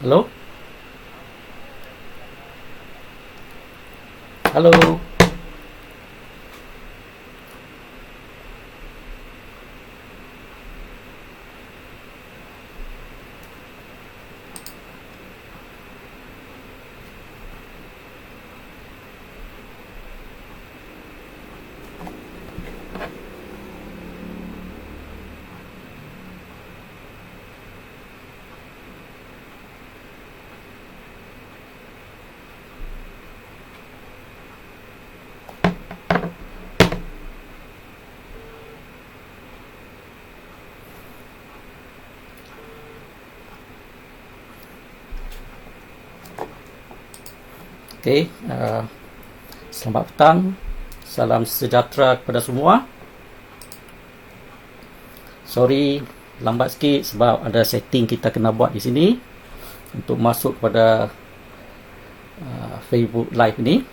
Halo? Halo? Okey, selamat petang. Salam sejahtera kepada semua. Sorry lambat sikit sebab ada setting kita kena buat di sini untuk masuk kepada Facebook Live ni.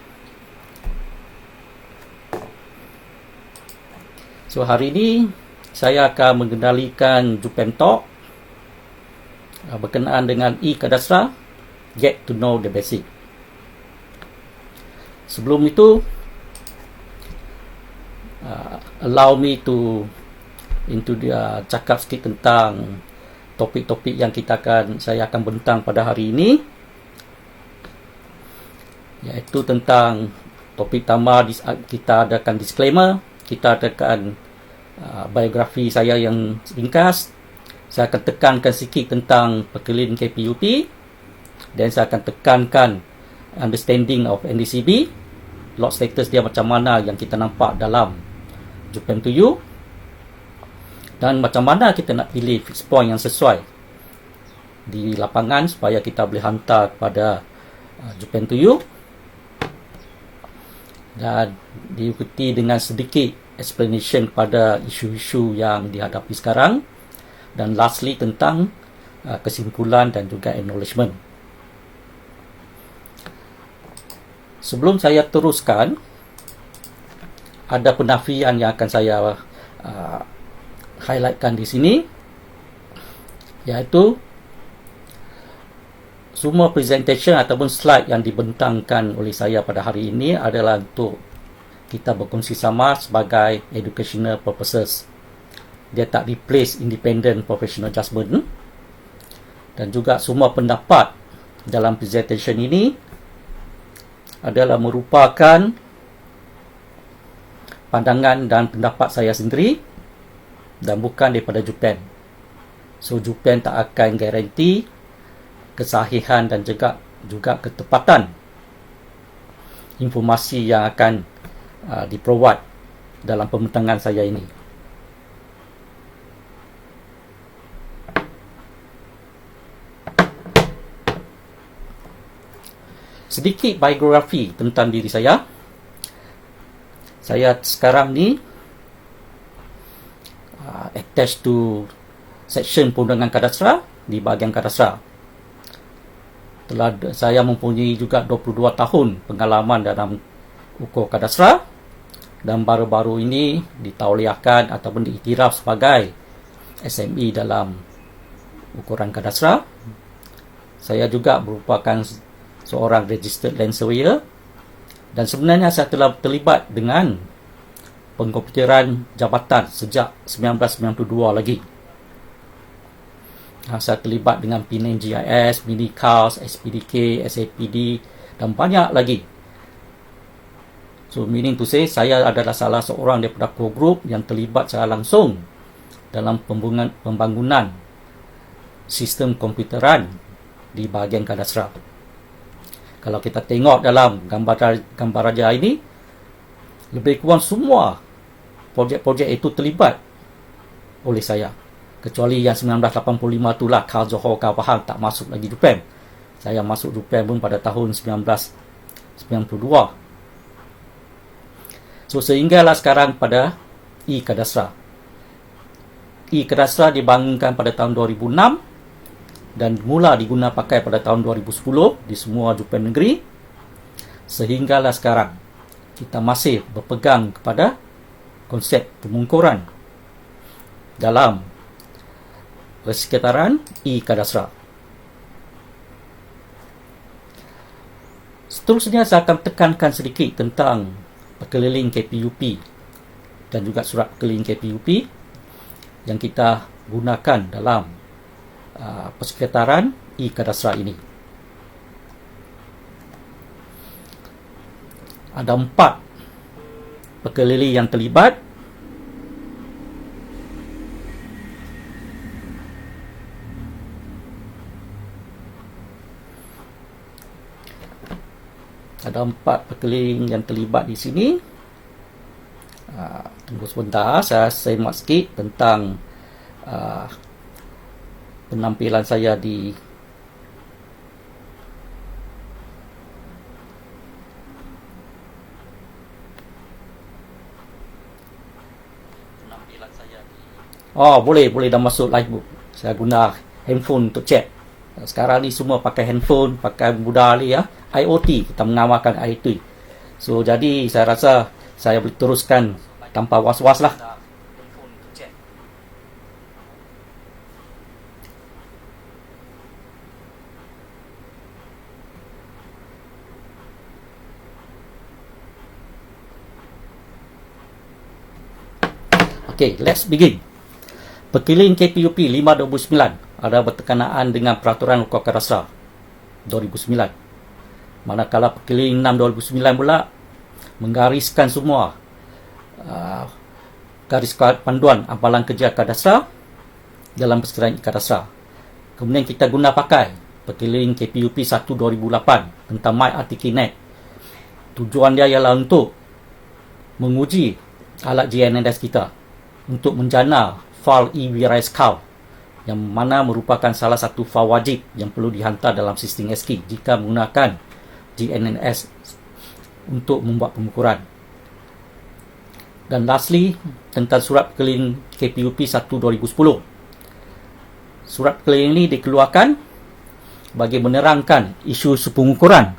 So hari ini saya akan mengendalikan Jupen Talk berkenaan dengan e-Kadastra, Get to Know the Basic. Sebelum itu, allow me to cakap sikit tentang topik-topik yang saya akan bentang pada hari ini, iaitu tentang topik pertama. Kita adakan disclaimer, kita adakan biografi saya yang ringkas. Saya akan tekankan sikit tentang perkelin KPUP, dan saya akan tekankan understanding of NDCB, lot status dia macam mana yang kita nampak dalam Jupen to You, dan macam mana kita nak pilih fixed point yang sesuai di lapangan supaya kita boleh hantar kepada Jupen to You, dan diikuti dengan sedikit explanation pada isu-isu yang dihadapi sekarang, dan lastly tentang kesimpulan dan juga acknowledgement. Sebelum saya teruskan, ada penafian yang akan saya highlightkan di sini, iaitu semua presentation ataupun slide yang dibentangkan oleh saya pada hari ini adalah untuk kita berkongsi sama sebagai educational purposes. Dia tak replace independent professional judgment, dan juga semua pendapat dalam presentation ini adalah merupakan pandangan dan pendapat saya sendiri dan bukan daripada Jupen. So Jupen tak akan garanti kesahihan dan juga ketepatan informasi yang akan diprovide dalam pembentangan saya ini. Sedikit biografi tentang diri saya. Saya sekarang ni attached to section perundangan kadastra di bahagian kadastra. Saya mempunyai juga 22 tahun pengalaman dalam ukur kadastra, dan baru-baru ini ditauliahkan ataupun diiktiraf sebagai SME dalam ukuran kadastra. Saya juga merupakan seorang registered land surveyor, dan sebenarnya saya telah terlibat dengan pengkomputeran jabatan sejak 1992 lagi. Saya terlibat dengan Penang GIS, Minicast, SPDK, SAPD dan banyak lagi. So meaning to say, saya adalah salah seorang daripada core group yang terlibat secara langsung dalam pembangunan sistem komputeran di bahagian kadastra. Kalau kita tengok dalam gambar raja ini, lebih kurang semua projek-projek itu terlibat oleh saya. Kecuali yang 1985 itulah Kal Johor, Kal Pahang tak masuk lagi Jupen. Saya masuk Jupen pun pada tahun 1992. So sehinggalah sekarang pada e-Kadastra. E-Kadastra dibangunkan pada tahun 2006 dan mula diguna pakai pada tahun 2010 di semua Jupen negeri. Sehinggalah sekarang kita masih berpegang kepada konsep pemungkuran dalam persekitaran e-Kadastra. Seterusnya saya akan tekankan sedikit tentang perkeliling KPUP dan juga surat perkeliling KPUP yang kita gunakan dalam persekitaran e-Kadastra ini. Ada 4 perkeliling yang terlibat. Ada 4 perkeliling yang terlibat di sini. Tunggu sebentar, saya semak sikit tentang penampilan saya di boleh dah masuk livebook. Saya guna handphone untuk chat. Sekarang ni semua pakai handphone, pakai mudah ni ya. IoT, kita mengamalkan IoT. So jadi saya rasa saya boleh teruskan tanpa was-was lah. Okay, let's begin. Perkeliling KPUP 5/2009 ada berkenaan dengan Peraturan Hukum Kadastra 2009. Manakala perkeliling 6/2009 pula menggariskan semua garis panduan amalan kerja Kadastra dalam persekitaran Kadastra. Kemudian kita guna pakai perkeliling KPUP 1/2008 tentang MyRTKNet. Tujuan dia ialah untuk menguji alat GNSS kita untuk menjana fail e-Wirais Count, yang mana merupakan salah satu fail wajib yang perlu dihantar dalam sistem SK jika menggunakan GNSS untuk membuat pengukuran. Dan lastly, tentang surat perkeliling KPUP 1/2010. Surat perkeliling ini dikeluarkan bagi menerangkan isu-isu pengukuran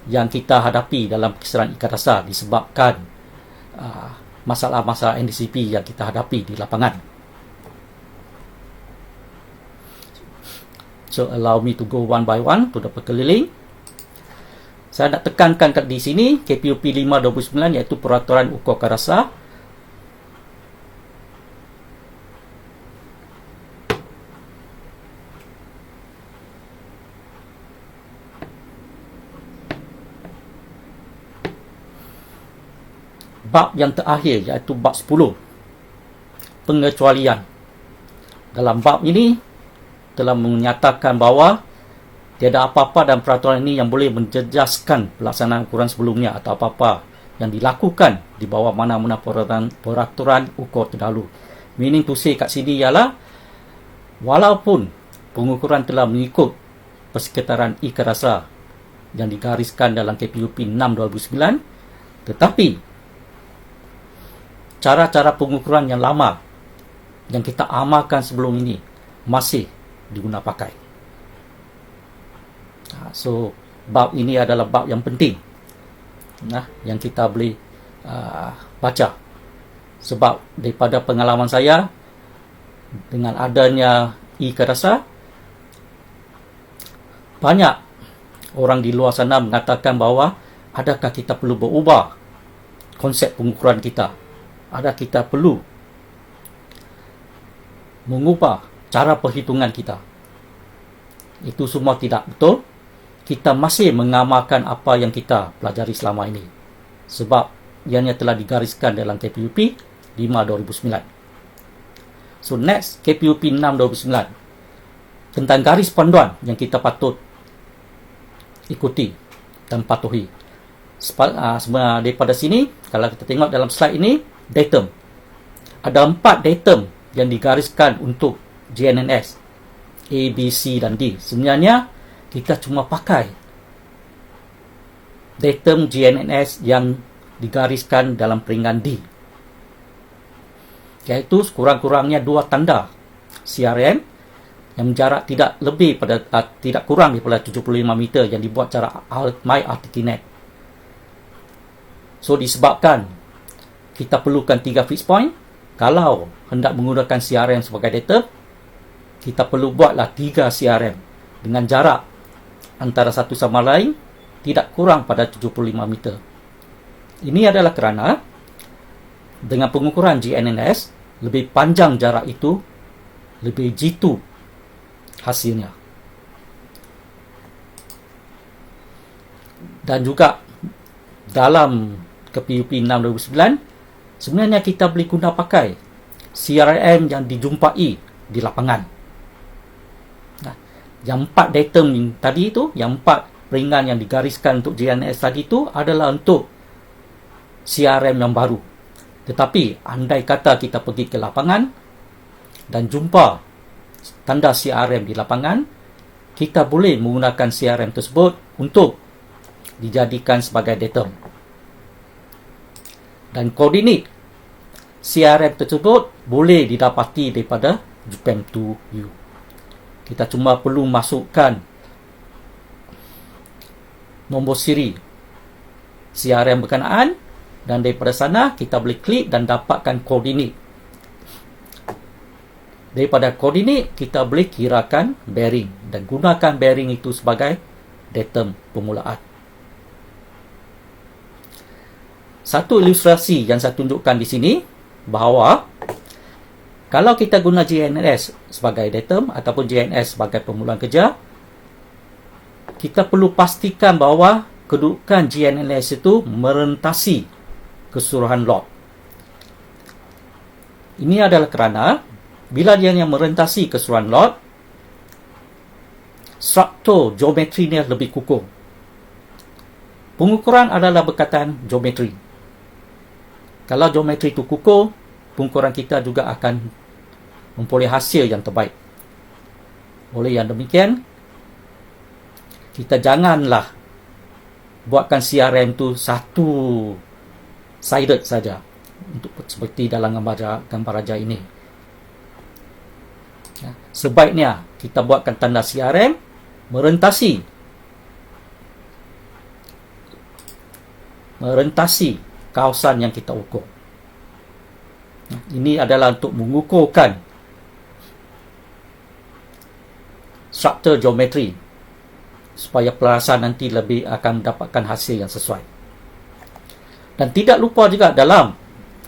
yang kita hadapi dalam persekitaran e-Kadastra disebabkan masalah-masalah NDCP yang kita hadapi di lapangan. So allow me to go one by one to the perkeliling. Saya nak tekankan di sini KPUP 5/2009 iaitu Peraturan Ukur Kadastra. Bab yang terakhir iaitu bab 10, pengecualian. Dalam bab ini telah menyatakan bahawa tiada apa-apa dalam peraturan ini yang boleh menjejaskan pelaksanaan ukuran sebelumnya atau apa-apa yang dilakukan di bawah mana-mana peraturan ukur terdahulu. Meaning to say kat sini ialah walaupun pengukuran telah mengikut persekitaran e-Kadastra yang digariskan dalam KPUP 6/2009, tetapi cara-cara pengukuran yang lama yang kita amalkan sebelum ini masih diguna pakai. So bab ini adalah bab yang penting yang kita boleh baca, sebab daripada pengalaman saya dengan adanya e-Kadastra, banyak orang di luar sana mengatakan bahawa adakah kita perlu berubah konsep pengukuran kita, ada kita perlu mengubah cara perhitungan kita. Itu semua tidak betul. Kita masih mengamalkan apa yang kita pelajari selama ini, sebab ianya telah digariskan dalam KPUP 5/2009. So next, KPUP 6/2009 tentang garis panduan yang kita patut ikuti dan patuhi. Semua daripada sini, kalau kita tengok dalam slide ini, datum. Ada 4 datum yang digariskan untuk GNSS A, B, C dan D. Sebenarnya kita cuma pakai datum GNSS yang digariskan dalam peringkat D, iaitu sekurang-kurangnya 2 tanda CRM yang jarak tidak kurang daripada 75 meter yang dibuat cara MyRTKNet. So disebabkan kita perlukan 3 fixed point, kalau hendak menggunakan CRM sebagai data, kita perlu buatlah 3 CRM dengan jarak antara satu sama lain tidak kurang pada 75 meter. Ini adalah kerana dengan pengukuran GNSS, lebih panjang jarak itu, lebih jitu hasilnya. Dan juga dalam KPUP 6 2009, sebenarnya kita boleh guna pakai CRM yang dijumpai di lapangan. Yang 4 datum tadi itu, yang 4 ringan yang digariskan untuk GNSS tadi itu adalah untuk CRM yang baru. Tetapi andai kata kita pergi ke lapangan dan jumpa tanda CRM di lapangan, kita boleh menggunakan CRM tersebut untuk dijadikan sebagai datum. Dan koordinat CRM tersebut boleh didapati daripada JPEM2U. Kita cuma perlu masukkan nombor siri CRM berkenaan, dan daripada sana kita boleh klik dan dapatkan koordinat. Daripada koordinat kita boleh kirakan bearing dan gunakan bearing itu sebagai datum permulaan. Satu ilustrasi yang saya tunjukkan di sini bahawa kalau kita guna GNSS sebagai datum ataupun GNSS sebagai permulaan kerja, kita perlu pastikan bahawa kedudukan GNSS itu merentasi keseluruhan lot. Ini adalah kerana bila dia yang merentasi keseluruhan lot, struktur geometrinya lebih kukuh. Pengukuran adalah berkaitan geometri. Kalau geometri itu kukuh, pengukuran kita juga akan memperoleh hasil yang terbaik. Oleh yang demikian, kita janganlah buatkan CRM itu satu sided saja, untuk seperti dalam gambar raja ini. Sebaiknya kita buatkan tanda CRM merentasi kawasan yang kita ukur. Ini adalah untuk mengukurkan struktur geometri supaya pelarasan nanti lebih akan mendapatkan hasil yang sesuai. Dan tidak lupa juga dalam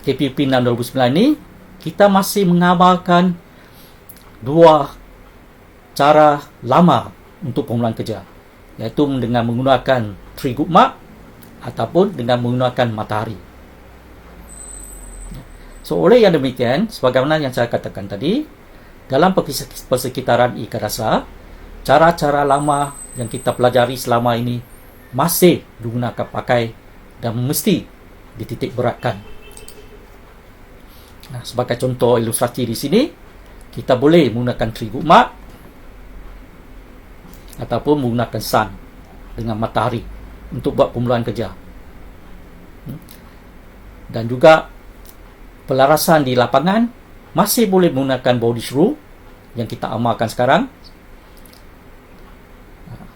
KPUP 6 2009 ini, kita masih mengamalkan dua cara lama untuk permulaan kerja, iaitu dengan menggunakan tree good mark ataupun dengan menggunakan matahari. So, oleh yang demikian, sebagaimana yang saya katakan tadi, dalam persekitaran ikan dasar, cara-cara lama yang kita pelajari selama ini masih digunakan pakai dan mesti dititik beratkan. Sebagai contoh ilustrasi di sini, kita boleh menggunakan tree good mark ataupun menggunakan sun dengan matahari untuk buat permulaan kerja. Dan juga pelarasan di lapangan masih boleh menggunakan Bowditch rule yang kita amalkan sekarang,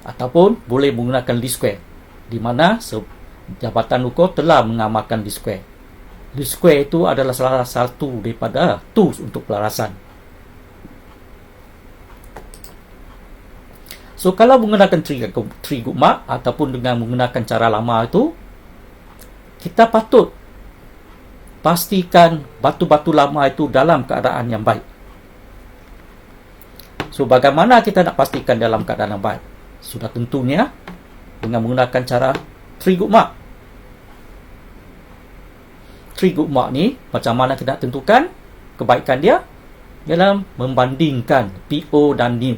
ataupun boleh menggunakan least square, di mana Jabatan Ukur telah mengamalkan least square. Least square itu adalah salah satu daripada tools untuk pelarasan. So, kalau menggunakan tree good mark ataupun dengan menggunakan cara lama itu, kita patut pastikan batu-batu lama itu dalam keadaan yang baik. So, bagaimana kita nak pastikan dalam keadaan yang baik? Sudah tentunya dengan menggunakan cara tree good mark. Tree good mark ni, macam mana kita nak tentukan kebaikan dia? Dalam membandingkan PO dan new.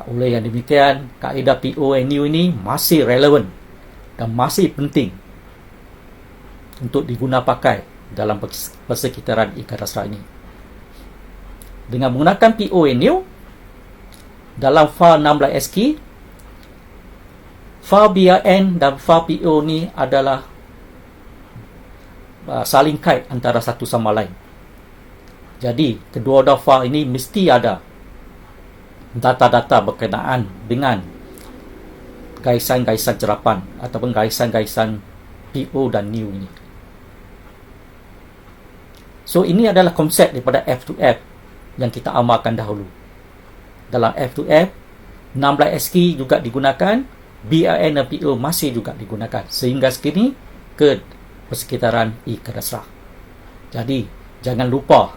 Oleh yang demikian, kaedah PO and new ini masih relevan dan masih penting untuk diguna pakai dalam persekitaran ikan dasar ini. Dengan menggunakan PO and new, dalam file 16SQ, file BRN dan file PO ni adalah saling kait antara satu sama lain. Jadi, kedua-dua file ini mesti ada data-data berkenaan dengan gaisan-gaisan cerapan ataupun gaisan-gaisan PO dan new ini. So, ini adalah konsep daripada F2F yang kita amalkan dahulu. Dalam F2F, 16SQ juga digunakan BIN dan PO masih juga digunakan sehingga sekini ke persekitaran Ikerasrah. Jadi jangan lupa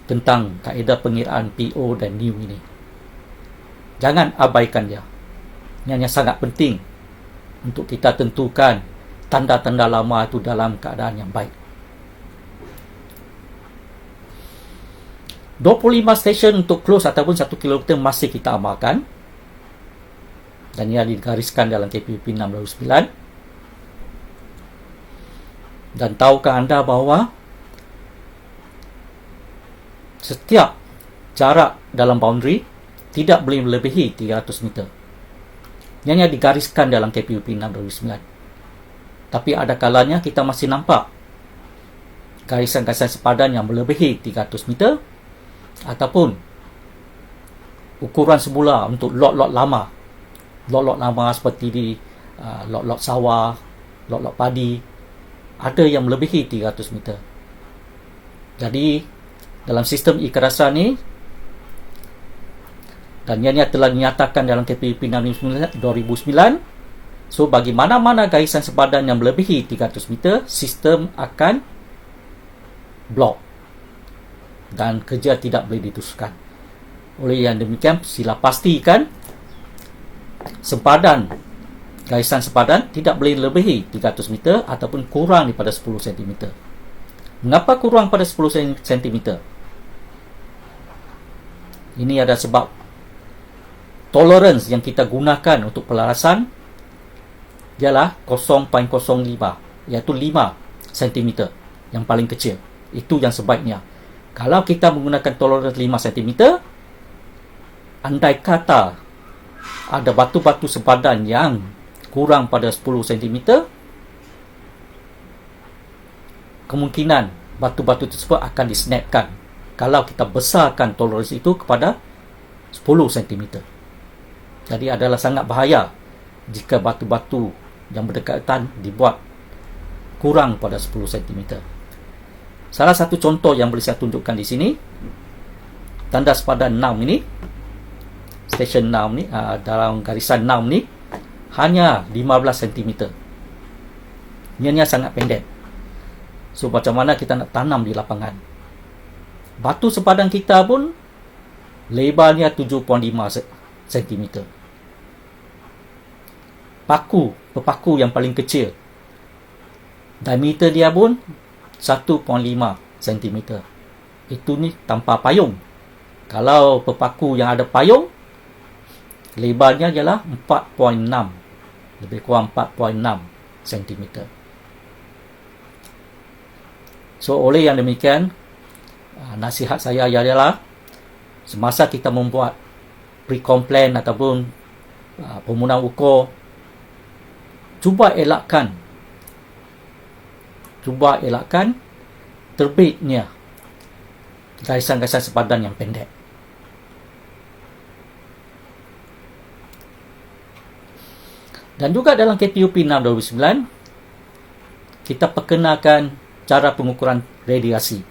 tentang kaedah pengiraan PO dan new ini. Jangan abaikan dia. Ini hanya sangat penting untuk kita tentukan tanda-tanda lama itu dalam keadaan yang baik. 25 stesen untuk close ataupun 1 km masih kita amalkan. Dan ia digariskan dalam KPUP 609. Dan tahukah anda bahawa setiap jarak dalam boundary tidak boleh melebihi 300 meter. Yang digariskan dalam KPUP 609. Tapi ada kalanya kita masih nampak garisan-garisan sepadan yang melebihi 300 meter ataupun ukuran semula untuk lot-lot lama. Lot-lot lama seperti di lot-lot sawah, lot-lot padi, ada yang melebihi 300 meter. Jadi dalam sistem ikerasan ni, dan ianya telah dinyatakan dalam KPUP 2009, so bagi mana-mana garisan sepadan yang melebihi 300 meter, sistem akan blok dan kerja tidak boleh diteruskan. Oleh yang demikian, sila pastikan sempadan, garisan sepadan tidak boleh lebihi 300 meter ataupun kurang daripada 10 cm. Mengapa kurang pada 10 cm? Ini ada sebab tolerance yang kita gunakan untuk pelarasan ialah 0.05, iaitu 5 cm yang paling kecil. Itu yang sebaiknya. Kalau kita menggunakan tolerance 5 cm, andai kata ada batu-batu sepadan yang kurang pada 10 cm, kemungkinan batu-batu tersebut akan disnapkan kalau kita besarkan tolerance itu kepada 10 cm. Jadi adalah sangat bahaya jika batu-batu yang berdekatan dibuat kurang pada 10 cm. Salah satu contoh yang boleh saya tunjukkan di sini, tanda sepadan 6 ini, stesen 6 ni, dalam garisan 6 ni hanya 15 cm. Ianya sangat pendek. So macam mana kita nak tanam di lapangan? Batu sepadan kita pun lebarnya 7.5 cm. Pepaku yang paling kecil, diameter dia pun 1.5 cm. Itu ni tanpa payung. Kalau pepaku yang ada payung, lebarnya ialah 4.6, lebih kurang 4.6 cm. So oleh yang demikian, nasihat saya ialah semasa kita membuat pre-complaint ataupun permohonan ukur, cuba elakkan terbitnya garisan-garisan sepadan yang pendek. Dan juga dalam KPUP 6 2009, kita perkenalkan cara pengukuran radiasi.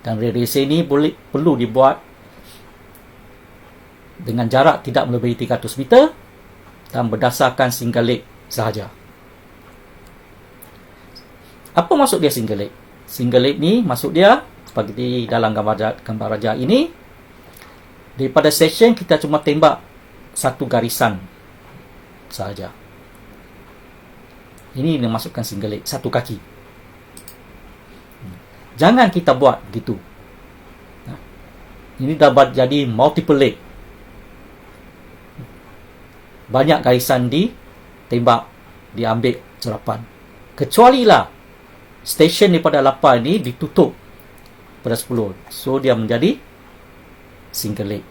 Dan radiasi ini perlu dibuat dengan jarak tidak melebihi 300 meter dan berdasarkan single leg sahaja. Apa maksud dia single leg? Single leg ni maksud dia seperti dalam gambar raja ini, daripada session kita cuma tembak satu garisan sahaja. Ini dimaksudkan single leg, satu kaki. Jangan kita buat gitu. Ini dapat jadi multiple leg. Banyak garisan ditembak, diambil serapan. Kecualilah stesen daripada 8 ni ditutup pada 10. So dia menjadi single leg.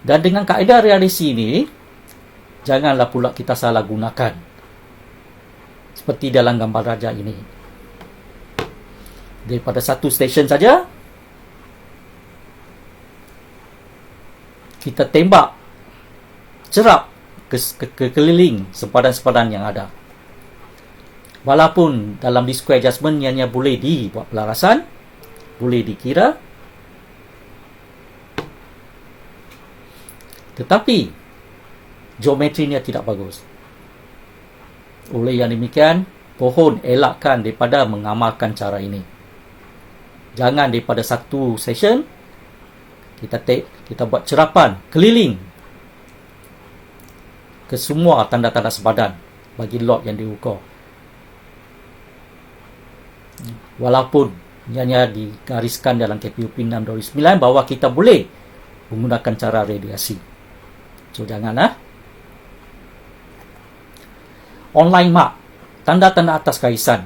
Dan dengan kaedah radiasi ini, janganlah pula kita salah gunakan. Seperti dalam gambar raja ini. Daripada satu stesen saja, kita tembak cerap ke keliling sepadan-sepadan yang ada. Walaupun dalam D-square adjustment ianya boleh dibuat pelarasan, boleh dikira, Tetapi geometrinya tidak bagus. Oleh yang demikian, pohon elakkan daripada mengamalkan cara ini. Jangan daripada satu session kita buat cerapan keliling ke semua tanda-tanda sepadan bagi lot yang diukur. Walaupun hanya digariskan dalam KPUP 6 2009 bahawa kita boleh menggunakan cara radiasi. So janganlah. Online mark, tanda-tanda atas garisan.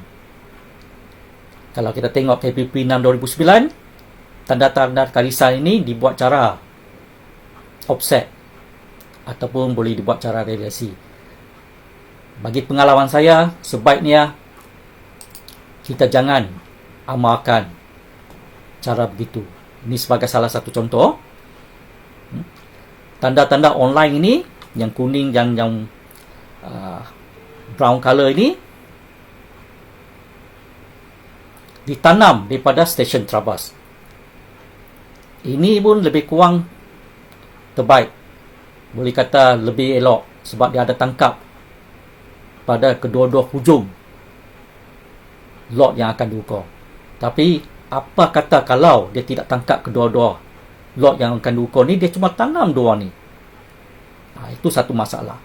Kalau kita tengok KPUP 6 2009, tanda-tanda garisan ini dibuat cara offset ataupun boleh dibuat cara radiasi. Bagi pengalaman saya, sebaiknya kita jangan amalkan cara begitu. Ini sebagai salah satu contoh. Tanda-tanda online ini, yang kuning, yang brown color ini, ditanam daripada stesen trabas. Ini pun lebih kurang terbaik. Boleh kata lebih elok sebab dia ada tangkap pada kedua-dua hujung lot yang akan diukur. Tapi apa kata kalau dia tidak tangkap kedua-dua lot yang akan diukur ni, dia cuma tanam dua ni. Itu satu masalah.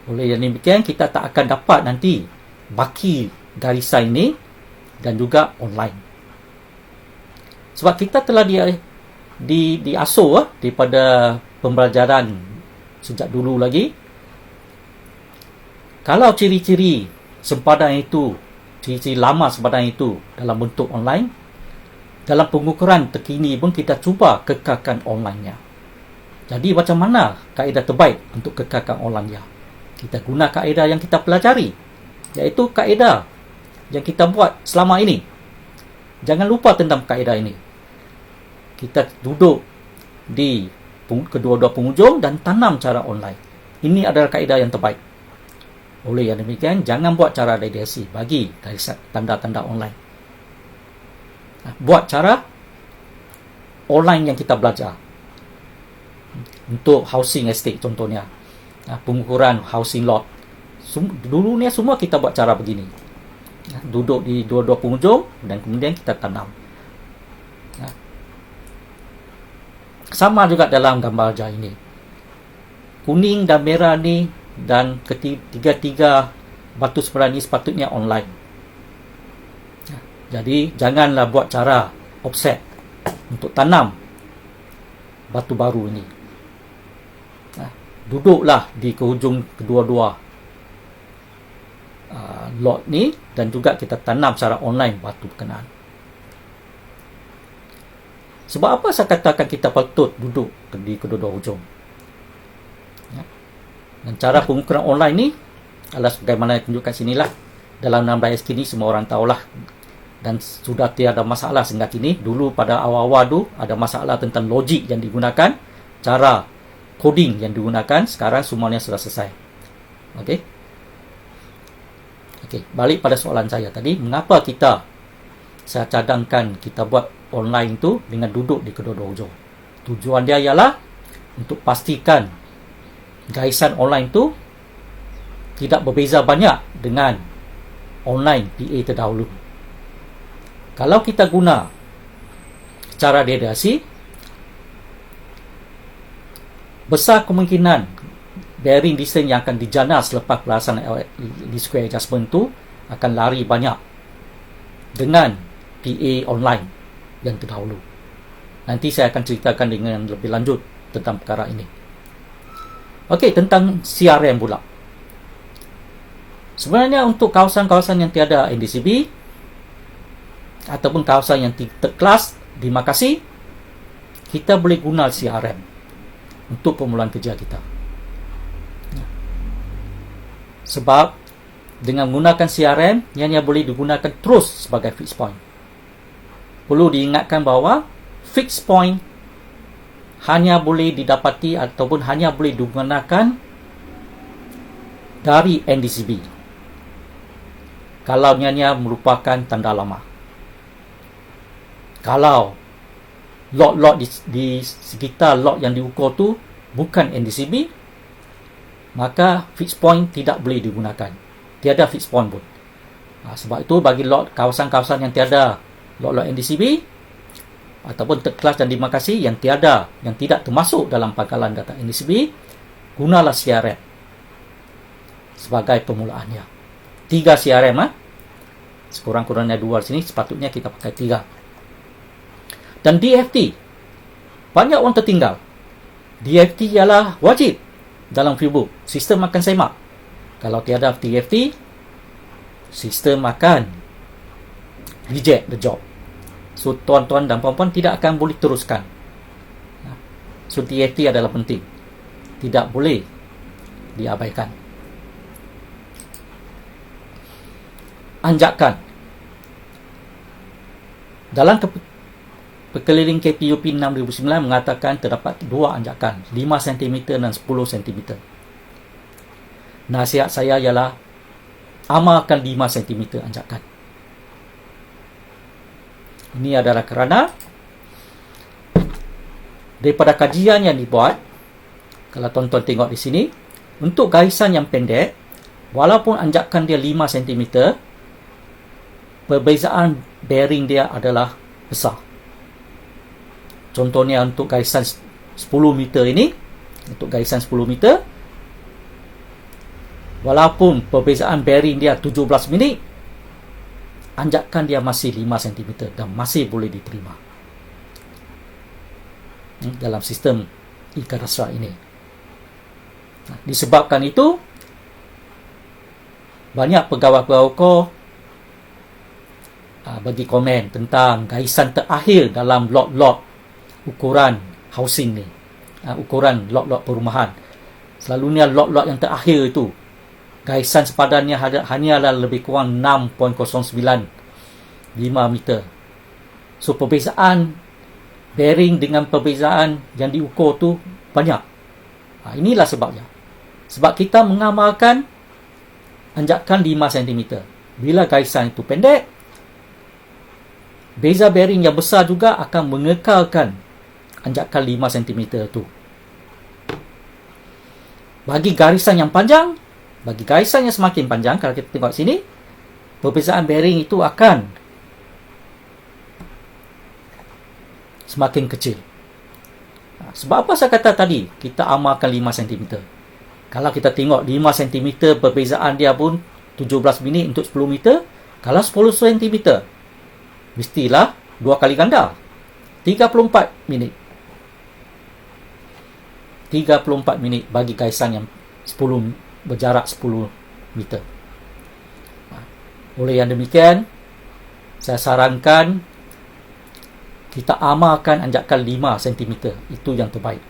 Oleh yang demikian, kita tak akan dapat nanti baki garisan ini dan juga online. Sebab kita telah diasuh daripada pembelajaran sejak dulu lagi. Kalau ciri-ciri sempadan itu, ciri-ciri lama sempadan itu dalam bentuk online, dalam pengukuran terkini pun kita cuba kekalkan online-nya. Jadi macam mana kaedah terbaik untuk kekalkan online-nya? Kita guna kaedah yang kita pelajari, iaitu kaedah yang kita buat selama ini. Jangan lupa tentang kaedah ini. Kita duduk di kedua-dua penghujung dan tanam cara online. Ini adalah kaedah yang terbaik. Oleh yang demikian, jangan buat cara radiasi bagi tanda-tanda online. Buat cara online yang kita belajar. Untuk housing estate contohnya, pengukuran housing lot. Dulu ni semua kita buat cara begini. Duduk di dua-dua penghujung dan kemudian kita tanam. Sama juga dalam gambar ajar ini. Kuning dan merah ni dan ketiga-tiga batu sepadan ni sepatutnya online. Jadi janganlah buat cara offset untuk tanam batu baru ini. Duduklah di kehujung kedua-dua lot ni dan juga kita tanam secara online batu berkenaan. Sebab apa saya katakan kita patut duduk di kedua-dua hujung? Dan cara pengukuran online ni adalah sebagaimana tunjukkan sinilah. Dalam 16 kini semua orang tahulah dan sudah tiada masalah sehingga kini. Dulu pada awal-awal tu ada masalah tentang logik yang digunakan, cara coding yang digunakan. Sekarang semuanya sudah selesai. Okey, balik pada soalan saya tadi, mengapa saya cadangkan kita buat online tu dengan duduk di kedua-dua hujung? Tujuan dia ialah untuk pastikan garisan online tu tidak berbeza banyak dengan online PA terdahulu. Kalau kita guna cara radiasi, besar kemungkinan bearing distance yang akan dijana selepas pelaksanaan least square adjustment tu akan lari banyak dengan PA online yang terdahulu. Nanti saya akan ceritakan dengan lebih lanjut tentang perkara ini. Okey, tentang CRM pula. Sebenarnya untuk kawasan-kawasan yang tiada NDCB ataupun kawasan yang third class di Makassi, kita boleh guna CRM untuk permulaan kerja kita. Sebab dengan menggunakan CRM, ianya boleh digunakan terus sebagai fixed point. Perlu diingatkan bahawa fixed point hanya boleh didapati ataupun hanya boleh digunakan dari NDCB kalau ianya merupakan tanda lama. Kalau lot-lot di sekitar lot yang diukur tu bukan NDCB, maka fixed point tidak boleh digunakan. Tiada fixed point pun. Sebab itu bagi lot kawasan-kawasan yang tiada lot-lot NDCB ataupun third class dan demarkasi yang tidak termasuk dalam pangkalan data NDCB, gunalah CRM sebagai permulaannya. 3 CRM sekurang-kurangnya 2 sini, sepatutnya kita pakai 3. Dan DFT, banyak orang tertinggal. DFT ialah wajib dalam Freebook. Sistem akan semak. Kalau tiada DFT, sistem akan reject the job. So, tuan-tuan dan puan-puan tidak akan boleh teruskan. So, DFT adalah penting. Tidak boleh diabaikan. Anjakan. Dalam Perkeliling KPUP 6009 mengatakan terdapat 2 anjakan, 5 cm dan 10 cm. Nasihat saya ialah amalkan 5 cm anjakan. Ini adalah kerana daripada kajian yang dibuat, kalau tuan-tuan tengok di sini, untuk garisan yang pendek, walaupun anjakan dia 5 cm, perbezaan bearing dia adalah besar. Contohnya untuk garisan 10 meter ini, untuk garisan 10 meter, walaupun perbezaan bearing dia 17 minit, anjakan dia masih 5 cm dan masih boleh diterima dalam sistem ikan rasra ini. Disebabkan itu, banyak pegawai-pegawai bagi komen tentang garisan terakhir dalam lot-lot ukuran housing ni, ukuran lot-lot perumahan. Selalunya lot-lot yang terakhir itu garisan sepadannya hanyalah lebih kurang 6.095 meter. So, perbezaan bearing dengan perbezaan yang diukur tu banyak. Inilah sebabnya. Sebab kita mengamalkan anjakan 5 cm. Bila garisan itu pendek, beza bearing yang besar juga akan mengekalkan anjakan 5 cm tu. Bagi garisan yang panjang, bagi garisan yang semakin panjang, kalau kita tengok sini, perbezaan bearing itu akan semakin kecil. Sebab apa saya kata tadi, kita amalkan 5 cm. Kalau kita tengok 5 cm perbezaan dia pun 17 minit untuk 10 meter, kalau 10 cm, mestilah 2 kali ganda, 34 minit. 34 minit bagi garisan yang 10 berjarak 10 meter. Oleh yang demikian, saya sarankan kita amalkan anjakan 5 cm. Itu yang terbaik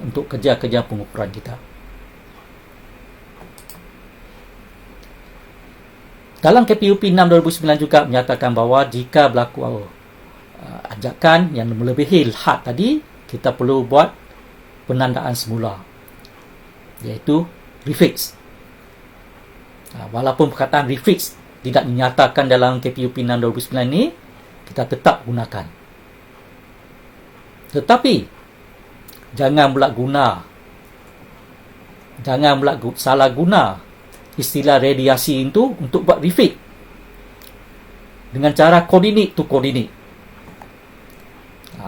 untuk kerja-kerja pengukuran kita. Dalam KPUP 6 2009 juga menyatakan bahawa jika berlaku anjakan yang melebihi had tadi, kita perlu buat penandaan semula, iaitu refix. Walaupun perkataan refix tidak dinyatakan dalam KPUP 6 2009 ini, kita tetap gunakan. Tetapi jangan salah guna istilah radiasi itu untuk buat refix dengan cara coordinate to coordinate.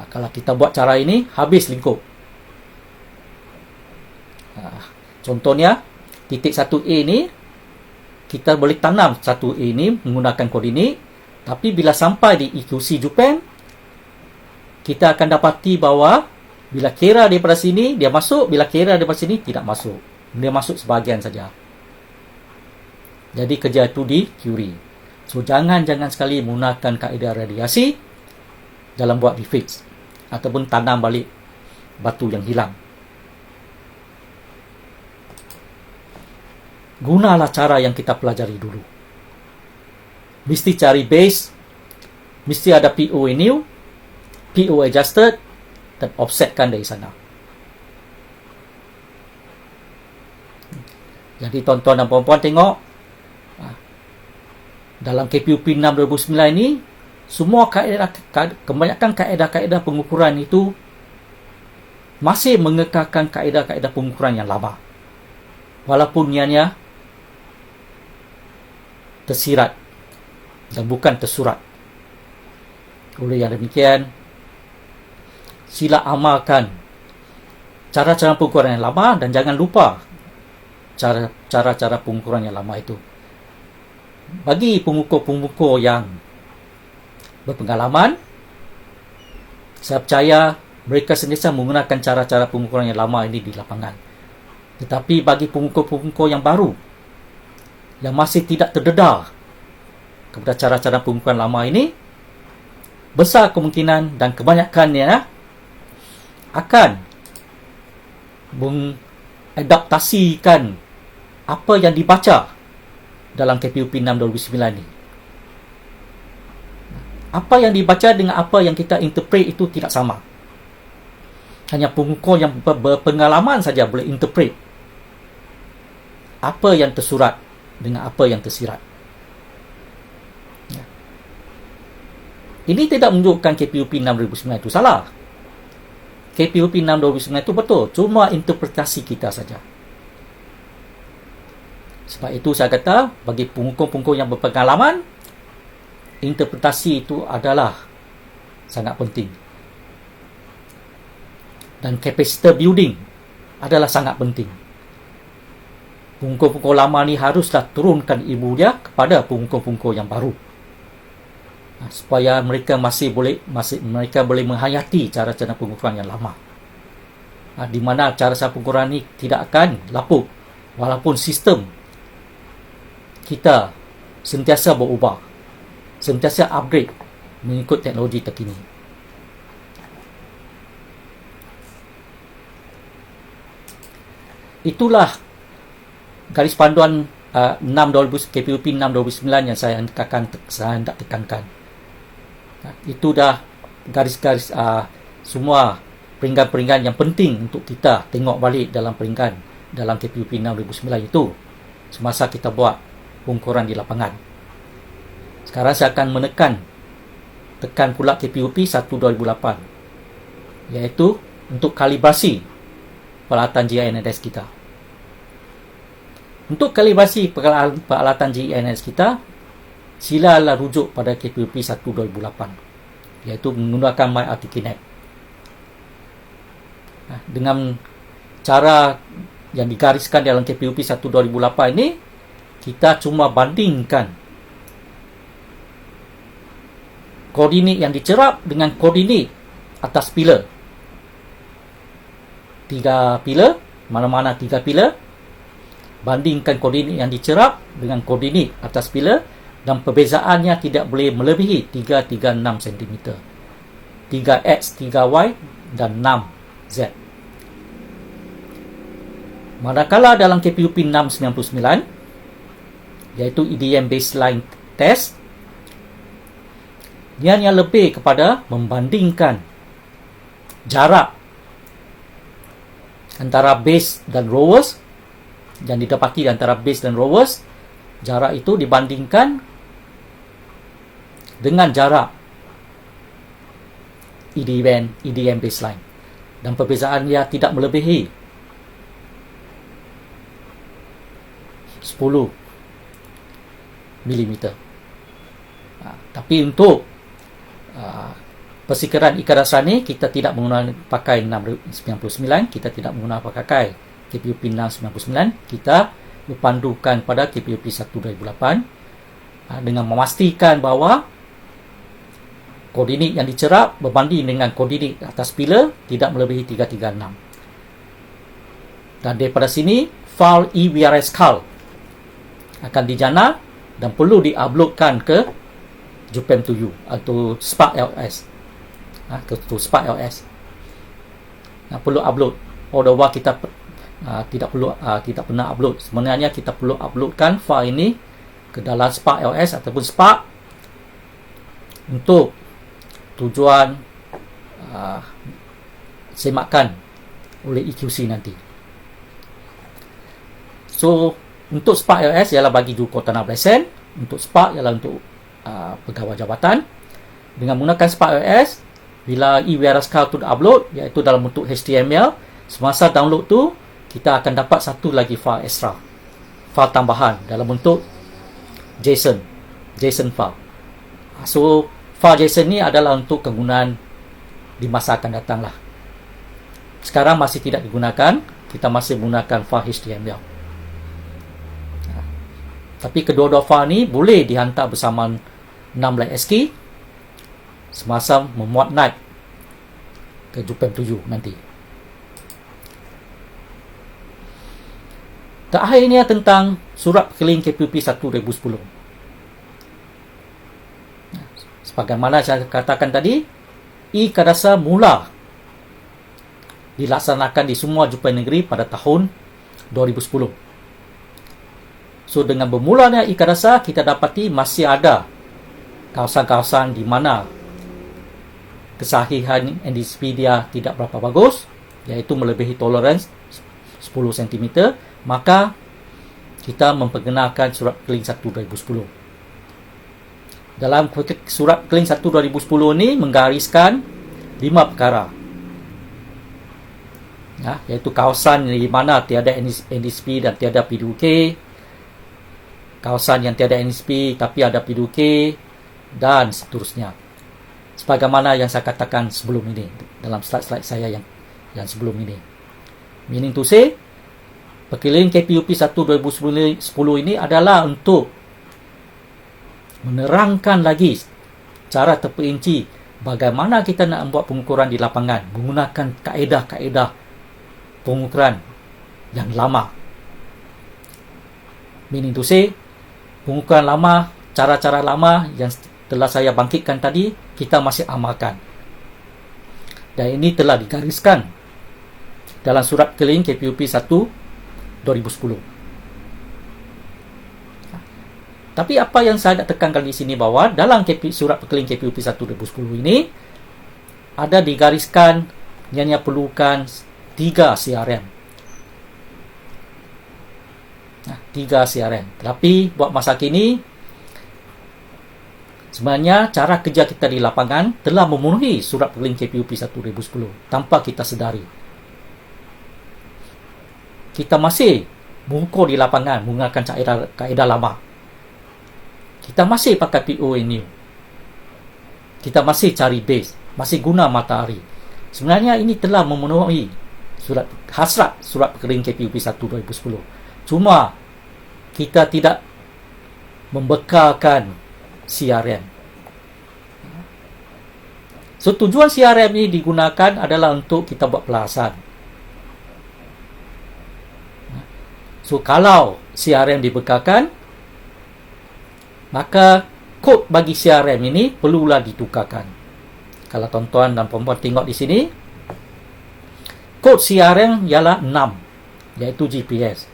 Kalau kita buat cara ini, habis lingkup. Contohnya, titik 1A ni, kita boleh tanam 1A ni menggunakan koordinat, tapi bila sampai di EQC Japan, kita akan dapati bahawa bila kira daripada sini, dia masuk, bila kira daripada sini, tidak masuk. Dia masuk sebahagian saja. Jadi kerja itu di Curie. So, jangan sekali menggunakan kaedah radiasi dalam buat refix ataupun tanam balik batu yang hilang. Gunalah cara yang kita pelajari dulu. Mesti cari base, mesti ada POA new, POA adjusted, dan offsetkan dari sana. Jadi tuan-tuan dan puan-puan tengok, dalam KPUP 6 2009 ini, semua kebanyakan kaedah-kaedah pengukuran itu masih mengekalkan kaedah-kaedah pengukuran yang lama, walaupun ianya tersirat dan bukan tersurat. Oleh yang demikian, sila amalkan cara-cara pengukuran yang lama dan jangan lupa cara-cara pengukuran yang lama itu. Bagi pengukur-pengukur yang berpengalaman, saya percaya mereka sentiasa menggunakan cara-cara pengukuran yang lama ini di lapangan. Tetapi bagi pengukur-pengukur yang baru, yang masih tidak terdedah kepada cara-cara pengukuran lama ini, besar kemungkinan dan kebanyakannya akan mengadaptasikan apa yang dibaca dalam KPUP 6 2009 ini. Apa yang dibaca dengan apa yang kita interpret itu tidak sama. Hanya pengukur yang berpengalaman saja boleh interpret apa yang tersurat dengan apa yang tersirat. Ini tidak menunjukkan KPUP 6 2009 itu salah. KPUP 6 2009 itu betul, cuma interpretasi kita saja. Sebab itu saya kata, bagi pengukur-pengukur yang berpengalaman, interpretasi itu adalah sangat penting. Dan capacitor building adalah sangat penting. Pengukur-pengukur lama ni haruslah turunkan ilmu dia kepada pengukur-pengukur yang baru, supaya mereka mereka boleh menghayati cara-cara pengukuran yang lama, di mana cara-cara pengukuran ini tidak akan lapuk walaupun sistem kita sentiasa berubah, sentiasa upgrade mengikut teknologi terkini. Itulah garis panduan 6 KPUP 6 2009 yang saya hendak tekankan. Itu dah garis-garis semua peringkat-peringkat yang penting untuk kita tengok balik dalam peringkat dalam KPUP 6 2009 itu semasa kita buat pengukuran di lapangan. Sekarang saya akan tekan pula KPUP 1 2008, iaitu untuk kalibrasi peralatan GINS kita. Untuk kalibrasi peralatan GINS kita, silalah rujuk pada KPUP 1 2008, iaitu menggunakan MyRTKNet. Dengan cara yang digariskan dalam KPUP 1 2008 ini, kita cuma bandingkan koordinat yang dicerap dengan koordinat atas pilar. 3 pilar, mana-mana 3 pilar, bandingkan koordinat yang dicerap dengan koordinat atas pilar, dan perbezaannya tidak boleh melebihi 336 cm, 3x, 3y dan 6z. Manakala dalam KPUP 699, iaitu EDM Baseline Test, dia yang lebih kepada membandingkan jarak antara base dan rowers yang didapati antara base dan rowers. Jarak itu dibandingkan dengan jarak EDM baseline, dan perbezaannya tidak melebihi 10 mm. Tapi untuk persikaran ikat dasar ni, kita tidak menggunakan pakai 699, kita tidak menggunakan pakai KPUP 699, kita berpandukan pada KPUP 1 2008 dengan memastikan bahawa koordinat yang dicerap berbanding dengan koordinat atas pilar tidak melebihi 336. Dan daripada sini, fail EVRS CAL akan dijana dan perlu diuploadkan ke JPM2U atau Spark LS. Ke Spark LS. Perlu upload. Although kita tidak pernah upload. Sebenarnya kita perlu uploadkan file ini ke dalam Spark LS ataupun Spark untuk tujuan semakan oleh EQC nanti. So, untuk Spark LS ialah bagi jurukaut tanah Blesen, untuk Spark ialah untuk pegawai jabatan. Dengan menggunakan Spark OS, bila e-warehouse card tu upload, iaitu dalam bentuk HTML, semasa download tu, kita akan dapat satu lagi file extra, file tambahan dalam bentuk JSON file. So, file JSON ni adalah untuk kegunaan di masa akan datang lah. Sekarang masih tidak digunakan, kita masih menggunakan file HTML. Tapi kedua-dua file ni boleh dihantar bersama 16 ASCII semasa memuat naik ke Jupan 7 nanti. Terakhirnya tentang surat perkeliling KPUP 1 2010. Sebagaimana saya katakan tadi, e-Kadasa mula dilaksanakan di semua Jupan negeri pada tahun 2010. So, dengan bermulanya e-Kadasa, kita dapati masih ada kawasan-kawasan di mana kesahihan NDSP dia tidak berapa bagus, iaitu melebihi tolerance 10 cm, maka kita memperkenalkan surat perkeliling 1 2010. Dalam surat perkeliling 1 2010 ni menggariskan 5 perkara, iaitu kawasan di mana tiada NDSP dan tiada P2K, kawasan yang tiada NDSP tapi ada P2K, dan seterusnya. Sebagaimana yang saya katakan sebelum ini, dalam slide-slide saya yang sebelum ini. Meaning to say, perkeliling KPUP 1 2010 ini adalah untuk menerangkan lagi cara terperinci bagaimana kita nak membuat pengukuran di lapangan menggunakan kaedah-kaedah pengukuran yang lama. Meaning to say, pengukuran lama, cara-cara lama yang telah saya bangkitkan tadi, kita masih amalkan. Dan ini telah digariskan dalam surat perkeliling KPUP 1 2010. Tapi apa yang saya nak tekankan di sini bahawa dalam surat perkeliling KPUP 1 2010 ini ada digariskan yang perlukan 3 CRM. 3 CRM. Tetapi buat masa kini, sebenarnya cara kerja kita di lapangan telah memenuhi surat perkeliling KPUP 1 2010 tanpa kita sedari. Kita masih mengukur di lapangan menggunakan kaedah lama. Kita masih pakai PONU. Kita masih cari base, masih guna matahari. Sebenarnya ini telah memenuhi hasrat surat perkeliling KPUP 1 2010. Cuma kita tidak membekalkan CRM. So, tujuan CRM ini digunakan adalah untuk kita buat pelarasan. So, kalau CRM dibekalkan, maka kod bagi CRM ini perlulah ditukarkan. Kalau tuan-tuan dan puan-puan tengok di sini, kod CRM ialah 6, iaitu GPS.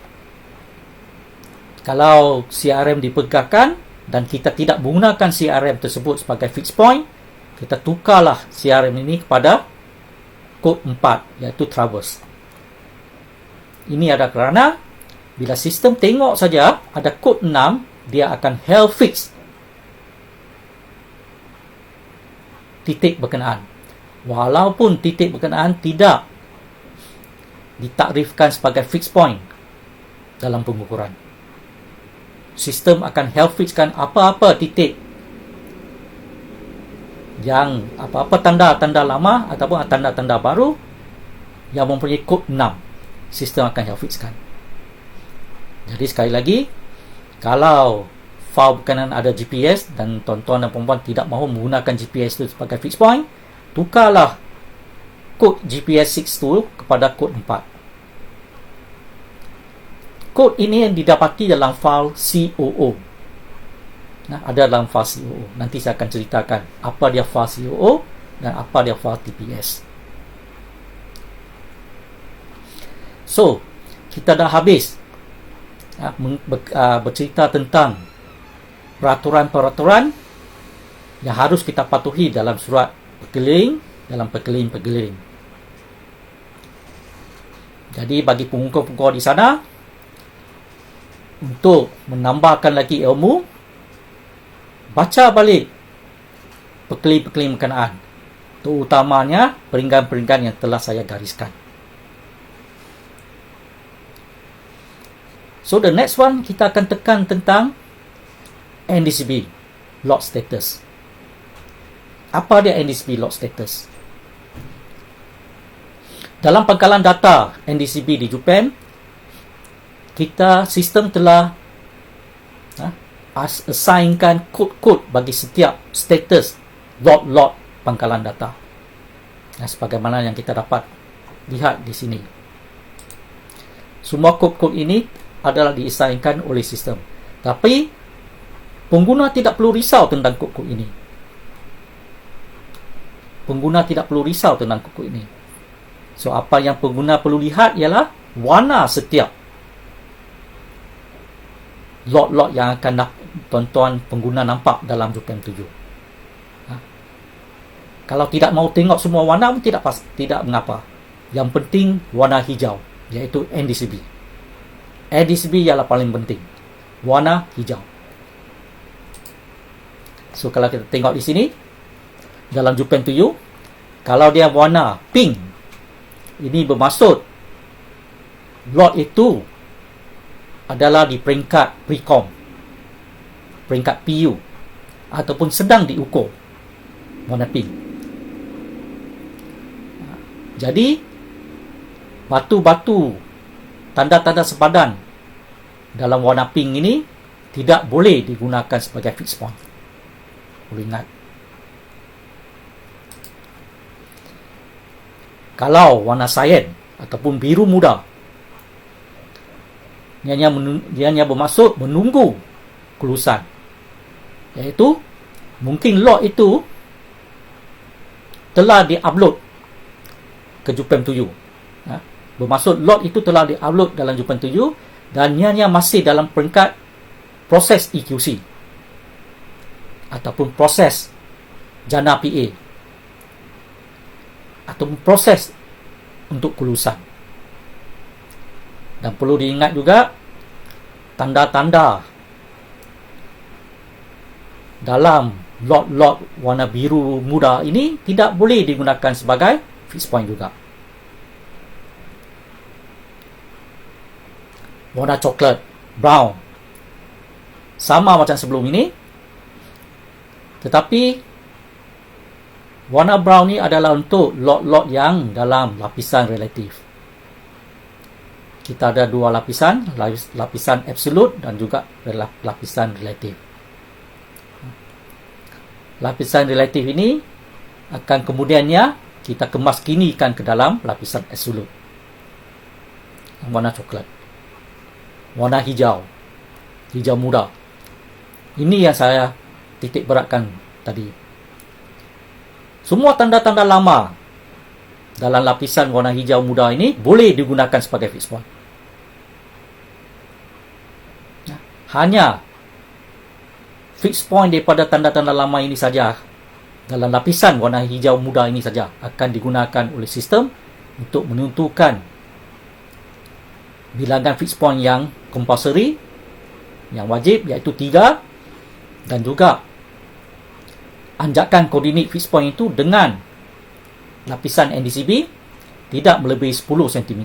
Kalau CRM dibekalkan dan kita tidak menggunakan CRM tersebut sebagai fixed point, kita tukarlah CRM ini kepada kod 4, iaitu traverse. Ini ada kerana bila sistem tengok saja ada kod 6, dia akan hell fix titik berkenaan, walaupun titik berkenaan tidak ditakrifkan sebagai fixed point dalam pengukuran. Sistem akan hell fixkan apa-apa titik yang apa-apa tanda-tanda lama ataupun tanda-tanda baru yang mempunyai kod 6, sistem akan hell fixkan. Jadi sekali lagi, kalau file berkenaan ada GPS dan tuan-tuan dan puan-puan tidak mahu menggunakan GPS itu sebagai fixed point, tukarlah kod GPS 6 tu kepada kod 4. Kod ini yang didapati dalam file COO. Ada dalam file COO. Nanti saya akan ceritakan apa dia file COO dan apa dia file TPS. So, kita dah habis bercerita tentang peraturan-peraturan yang harus kita patuhi dalam surat perkeliling, dalam perkeliling-perkeliling. Jadi bagi pengukur-pengukur di sana, untuk menambahkan lagi ilmu, baca balik pekeli-pekeli berkenaan, terutamanya peringgan-peringgan yang telah saya gariskan. So the next one, kita akan tekan tentang NDCB, lot status. Apa dia NDCB lot status? Dalam pangkalan data NDCB di JUPEM, kita sistem telah assignkan kod-kod bagi setiap status lot-lot pangkalan data. Sebagaimana yang kita dapat lihat di sini. Semua kod-kod ini adalah diassignkan oleh sistem. Tapi pengguna tidak perlu risau tentang kod-kod ini. Pengguna tidak perlu risau tentang kod-kod ini. So, apa yang pengguna perlu lihat ialah warna setiap lot-lot yang akan tuan-tuan pengguna nampak dalam JUPEM 7. Kalau tidak mau tengok semua warna pun tidak mengapa. Yang penting warna hijau, iaitu NDCB. NDCB ialah paling penting. Warna hijau. So, kalau kita tengok di sini, dalam JUPEM 7, kalau dia warna pink, ini bermaksud lot itu adalah di peringkat Precom, peringkat PU, ataupun sedang diukur, warna pink. Jadi, batu-batu tanda-tanda sepadan dalam warna pink ini tidak boleh digunakan sebagai fixed point. Boleh ingat. Kalau warna cyan ataupun biru muda, dia hanya bermaksud menunggu kelulusan. Iaitu, mungkin lot itu telah di-upload ke JUPEM 7. Bermaksud lot itu telah di-upload dalam JUPEM 7 dan ianya masih dalam peringkat proses EQC ataupun proses jana PA ataupun proses untuk kelulusan. Dan perlu diingat juga, tanda-tanda dalam lot-lot warna biru muda ini tidak boleh digunakan sebagai fixed point juga. Warna coklat, brown, sama macam sebelum ini, tetapi warna brown ni adalah untuk lot-lot yang dalam lapisan relatif. Kita ada dua lapisan, lapisan absolute dan juga lapisan relatif. Lapisan relatif ini akan kemudiannya kita kemaskinikan ke dalam lapisan absolute. Warna coklat, warna hijau, hijau muda. Ini yang saya titik beratkan tadi. Semua tanda-tanda lama dalam lapisan warna hijau muda ini boleh digunakan sebagai fixed point. Hanya fixed point daripada tanda-tanda lama ini saja, dalam lapisan warna hijau muda ini saja, akan digunakan oleh sistem untuk menentukan bilangan fixed point yang compulsory, yang wajib, iaitu 3, dan juga anjakan koordinat fixed point itu dengan lapisan NDCB tidak melebihi 10 cm.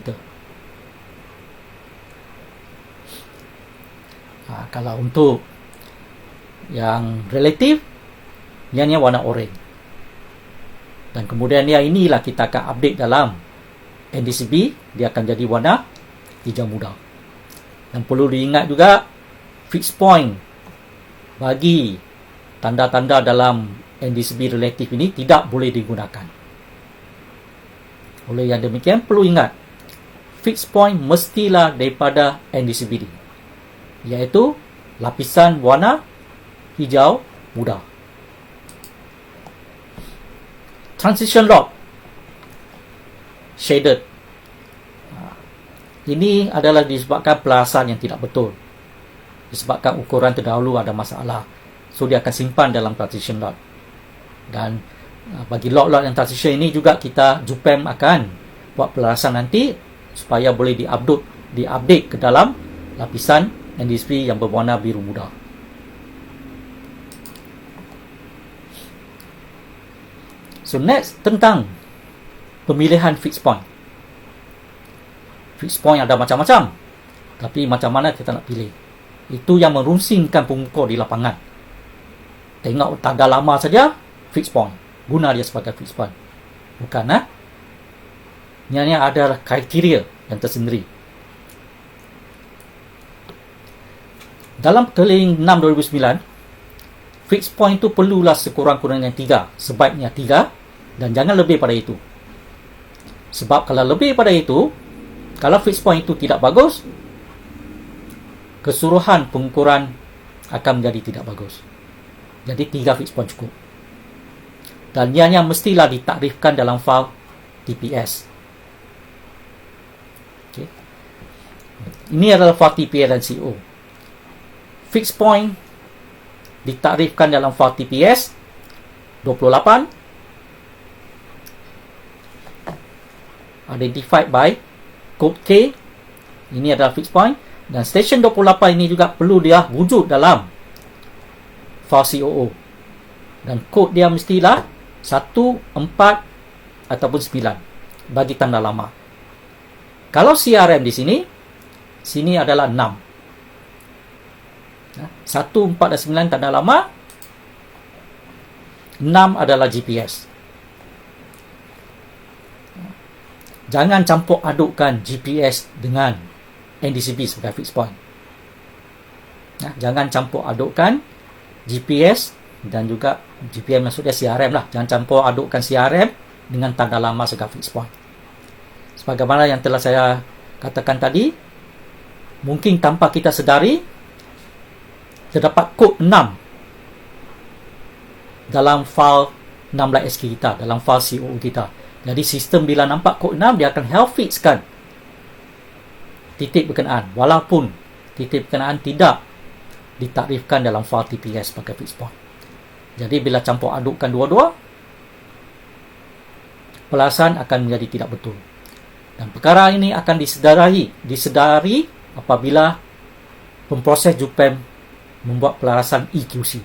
Kalau untuk yang relatif, ianya warna oranye. Dan kemudian inilah kita akan update dalam NDCB, dia akan jadi warna hijau muda. Dan perlu diingat juga, fixed point bagi tanda-tanda dalam NDCB relatif ini tidak boleh digunakan. Oleh yang demikian, perlu ingat, fixed point mestilah daripada NDCB, iaitu lapisan warna hijau muda. Transition lot, shaded. Ini adalah disebabkan pelasan yang tidak betul, disebabkan ukuran terdahulu ada masalah. So, dia akan simpan dalam transition lot. Dan bagi lot-lot yang transition ini juga kita JUPEM akan buat pelasan nanti supaya boleh diupdate ke dalam lapisan NDCB yang berwarna biru muda. So next, tentang pemilihan fixed point. Fixed point ada macam-macam, tapi macam mana kita nak pilih? Itu yang merunsingkan pengukur di lapangan. Tengok tanda lama saja, fixed point. Guna dia sebagai fixed point. Bukan, Ini adalah kriteria yang tersendiri. Dalam Perkeliling 6 2009, fixed point itu perlulah sekurang-kurangnya 3. Sebaiknya 3 dan jangan lebih pada itu. Sebab kalau lebih pada itu, kalau fixed point itu tidak bagus, keseluruhan pengukuran akan menjadi tidak bagus. Jadi 3 fixed point cukup. Dan ianya mestilah ditakrifkan dalam fail TPS. Okay. Ini adalah fail TPS dan CO. Fixed point ditakrifkan dalam fail TPS 28, identified by code K. Ini adalah fixed point. Dan station 28 ini juga perlu dia wujud dalam file COO. Dan kod dia mestilah 1, 4 ataupun 9 bagi tanda lama. Kalau CRM di sini adalah 6. 1, 4 dan 9 tanda lama. 6 adalah GPS. Jangan campur adukkan GPS dengan NDCB sebagai fixed point. Jangan campur adukkan GPS dan juga GPM maksudnya CRM lah. Jangan campur adukkan CRM dengan tanda lama sebagai fixed point. Sebagaimana yang telah saya katakan tadi, mungkin tanpa kita sedari, terdapat kod 6 dalam file 16SK kita, dalam file COO kita. Jadi sistem bila nampak kod 6, dia akan health fixkan titik berkenaan, walaupun titik berkenaan tidak ditakrifkan dalam file TPS sebagai fixed point. Jadi bila campur adukkan dua-dua, pelasan akan menjadi tidak betul. Dan perkara ini akan disedari apabila pemproses JUPEM membuat pelarasan EQC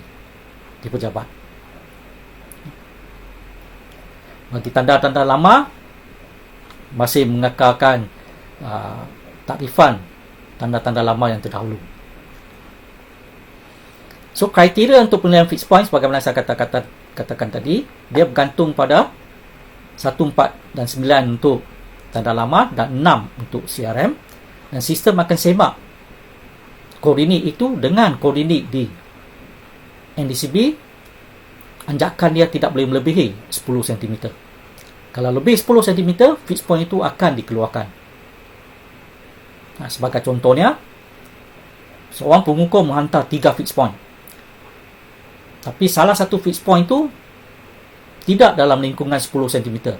di pejabat. Bagi tanda-tanda lama, masih mengekalkan takrifan tanda-tanda lama yang terdahulu. So, kriteria untuk penilaian fixed point, sebagaimana saya katakan tadi, dia bergantung pada 1, 4 dan 9 untuk tanda lama dan 6 untuk CRM. Dan sistem akan semak koordinat itu dengan koordinat di NDCB. Anjakan dia tidak boleh melebihi 10 cm. Kalau lebih 10 cm, fixed point itu akan dikeluarkan. Sebagai contohnya, seorang pengukur menghantar 3 fixed point. Tapi salah satu fixed point itu tidak dalam lingkungan 10 cm.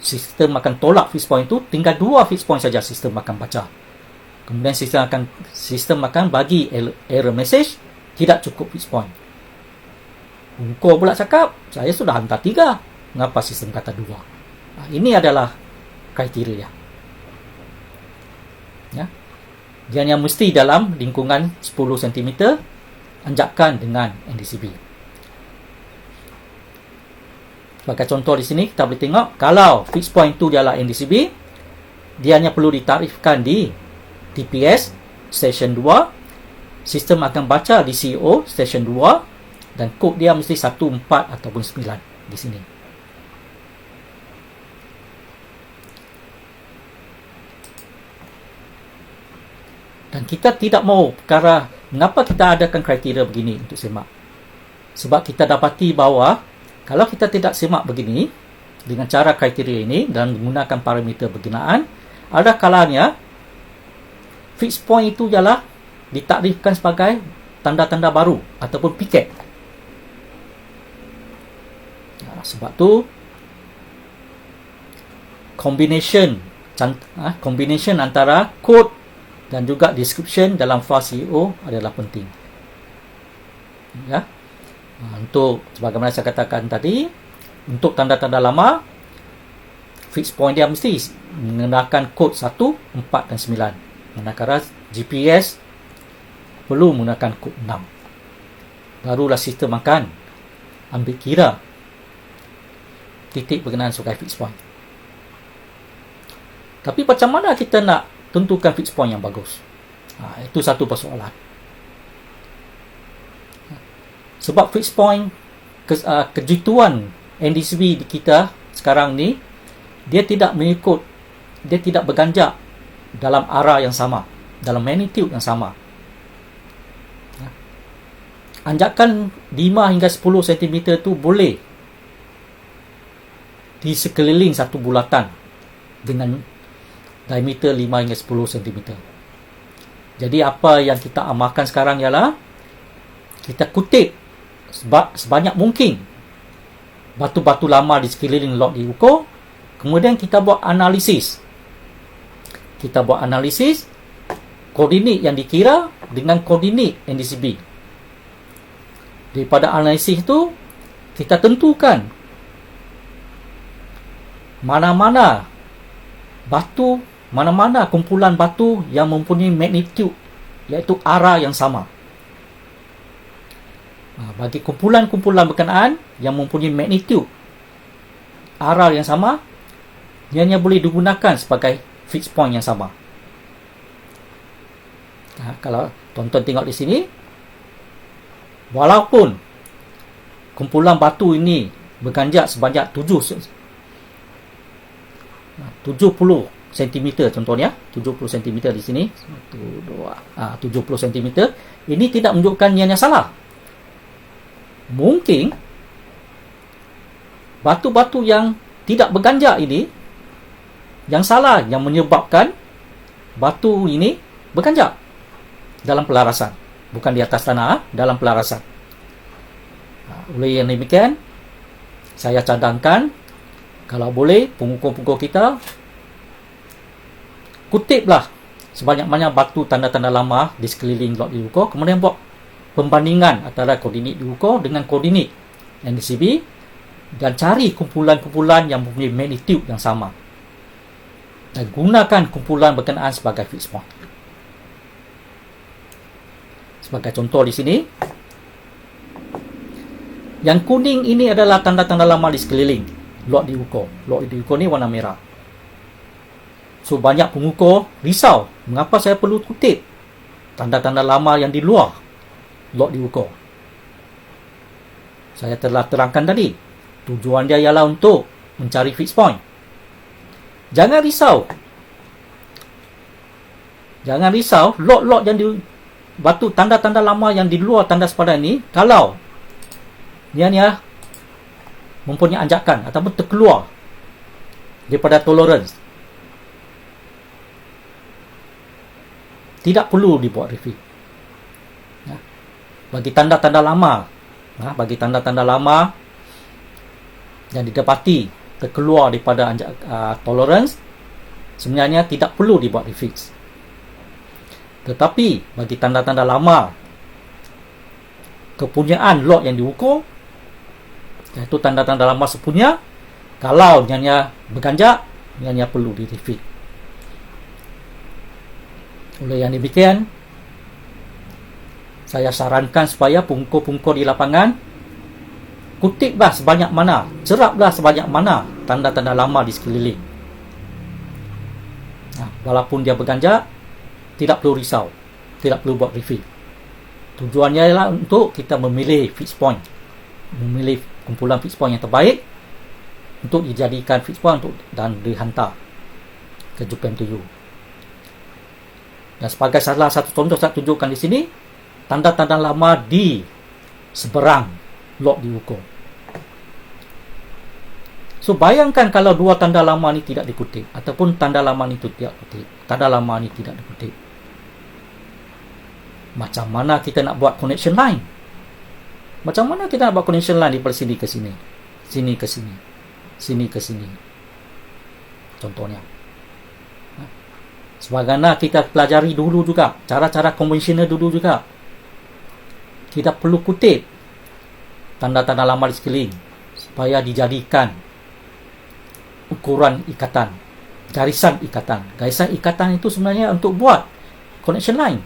Sistem akan tolak fixed point itu, tinggal 2 fixed point saja sistem akan baca. Kemudian sistem akan bagi error message, tidak cukup fixed point. Pengukur pula cakap, saya sudah hantar 3. Mengapa sistem kata 2? Ini adalah kriteria. Dia yang mesti dalam lingkungan 10 cm, anjakan dengan NDCB. Sebagai contoh di sini, kita boleh tengok, kalau fixed point itu adalah NDCB, dia hanya perlu ditarifkan di TPS station 2, sistem akan baca di CO station 2, dan kod dia mesti 1, 4 ataupun 9 di sini. Dan kita tidak mahu perkara, mengapa kita adakan kriteria begini untuk semak? Sebab kita dapati bahawa kalau kita tidak semak begini dengan cara kriteria ini dan menggunakan parameter berkenaan, ada kalanya fixed point itu ialah ditakrifkan sebagai tanda-tanda baru ataupun piket. Sebab tu combination antara kod dan juga description dalam file CEO adalah penting. Untuk sebagaimana saya katakan tadi, untuk tanda-tanda lama, fixed point dia mesti menggunakan kod 1, 4 dan 9. Manakala GPS perlu menggunakan kod 6. Barulah sistem akan ambil kira titik berkenaan sebagai fixed point. Tapi macam mana kita nak tentukan fixed point yang bagus? Itu satu persoalan. Sebab fixed point, kejutuan NDCB di kita sekarang ni, dia tidak berganjak dalam arah yang sama, dalam magnitude yang sama. Anjakan 5 hingga 10 cm tu boleh di sekeliling satu bulatan dengan diameter 5 hingga 10 cm. Jadi apa yang kita amalkan sekarang ialah kita kutip sebanyak mungkin batu-batu lama di sekeliling lot diukur, kemudian kita buat analisis. Kita buat analisis koordinat yang dikira dengan koordinat NDCB. Daripada analisis itu, kita tentukan mana-mana kumpulan batu yang mempunyai magnitude, iaitu arah yang sama. Bagi kumpulan-kumpulan berkenaan yang mempunyai magnitude, arah yang sama, ianya boleh digunakan sebagai fixed point yang sama. Kalau tuan-tuan tengok di sini, walaupun kumpulan batu ini berganjak sebanyak 70 cm contohnya, 70 cm di sini, 1, 2, 70 cm, ini tidak menunjukkan ianya salah. Mungkin batu-batu yang tidak berganjak ini yang salah, yang menyebabkan batu ini berganjak dalam pelarasan, bukan di atas tanah, dalam pelarasan. Oleh yang demikian, saya cadangkan kalau boleh pengukur-pengukur kita kutiplah sebanyak-banyak batu tanda-tanda lama di sekeliling lot diukur, kemudian buat pembandingan antara koordinat diukur dengan koordinat NDCB dan cari kumpulan-kumpulan yang mempunyai magnitude yang sama dan gunakan kumpulan berkenaan sebagai fixed point. Sebagai contoh di sini, yang kuning ini adalah tanda-tanda lama di sekeliling lot diukur. Lot diukur ni warna merah. So banyak pengukur risau, mengapa saya perlu kutip tanda-tanda lama yang di luar lot diukur. Saya telah terangkan tadi, tujuan dia ialah untuk mencari fixed point. Jangan risau lot-lot yang di batu tanda-tanda lama yang di luar tanda sepadan ini, kalau dia mempunyai anjakan ataupun terkeluar daripada tolerance, tidak perlu dibuat refill. Bagi tanda-tanda lama yang didapati terkeluar daripada tolerance, sebenarnya tidak perlu dibuat refix. Tetapi bagi tanda-tanda lama kepunyaan lot yang diukur, iaitu tanda-tanda lama sepunya, kalau ianya berganjak, ianya perlu di refix. Oleh yang demikian, saya sarankan supaya pengukur-pengukur di lapangan kutiplah sebanyak mana, ceraplah sebanyak mana tanda-tanda lama di sekeliling. Walaupun dia berganjak, tidak perlu risau, tidak perlu buat refill. Tujuannya ialah untuk kita memilih fixed point, memilih kumpulan fixed point yang terbaik untuk dijadikan fixed point dan dihantar ke JPMTU. Dan sebagai salah satu contoh saya tunjukkan di sini, tanda-tanda lama di seberang lot diukur. So bayangkan kalau dua tanda lama ni tidak dikutip, ataupun tanda lama ni tidak dikutip, tanda lama ni tidak dikutip, macam mana kita nak buat connection line? Macam mana kita nak buat connection line daripada sini ke sini, sini ke sini, sini ke sini, contohnya. Sebagaimana kita pelajari dulu juga, cara-cara konvensional dulu juga, kita perlu kutip tanda-tanda lama di sekeliling supaya dijadikan ukuran ikatan, garisan ikatan. Garisan ikatan itu sebenarnya untuk buat connection line.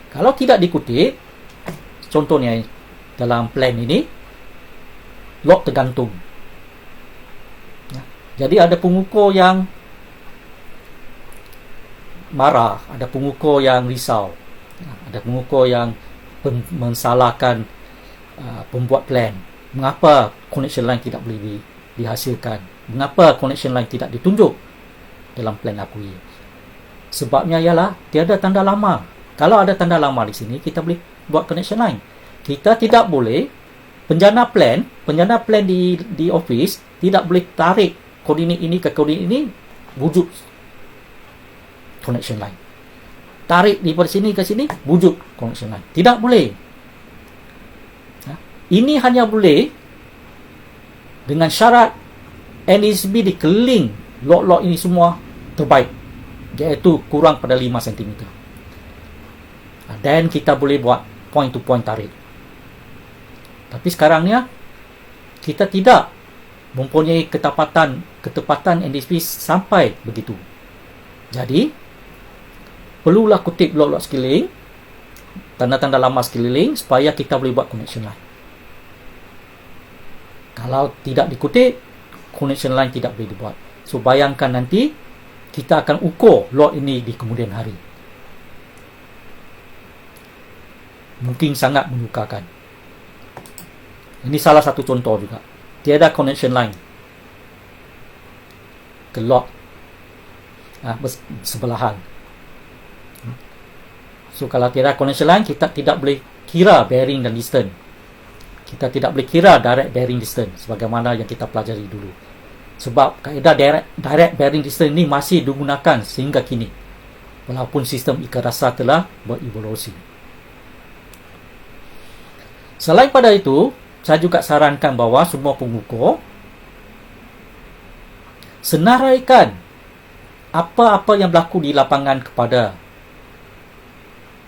Kalau tidak dikutip, contohnya dalam plan ini, log tergantung. Ya. Jadi ada pengukur yang marah, ada pengukur yang risau, ada pengukur yang mensalahkan pembuat plan. Mengapa connection line tidak boleh dihasilkan? Mengapa connection line tidak ditunjuk dalam plan akui? Sebabnya ialah tiada tanda lama. Kalau ada tanda lama di sini, kita boleh buat connection line. Kita tidak boleh penjana plan di office tidak boleh tarik koordinat ini ke koordinat ini wujud connection line. Tarik daripada sini ke sini wujud connection line. Tidak boleh. Ini hanya boleh dengan syarat NSB dikeliling log-log ini semua terbaik, iaitu kurang pada 5 cm. Dan kita boleh buat point to point tarik. Tapi sekarang ni kita tidak mempunyai ketepatan NSB sampai begitu. Jadi perlulah kutip log-log sekeliling, tanda-tanda lama sekeliling, supaya kita boleh buat connection line. Kalau tidak dikutip, connection line tidak boleh dibuat. So bayangkan nanti kita akan ukur log ini di kemudian hari. Mungkin sangat menyukakan. Ini salah satu contoh juga. Tiada connection line ke log bersebelahan. So kalau tiada connection line, kita tidak boleh kira bearing dan distance. Kita tidak boleh kira direct bearing distance sebagaimana yang kita pelajari dulu. Sebab kaedah direct bearing distance ini masih digunakan sehingga kini, walaupun sistem ikat rasa telah berevolusi. Selain pada itu, saya juga sarankan bahawa semua pengukur senaraikan apa-apa yang berlaku di lapangan kepada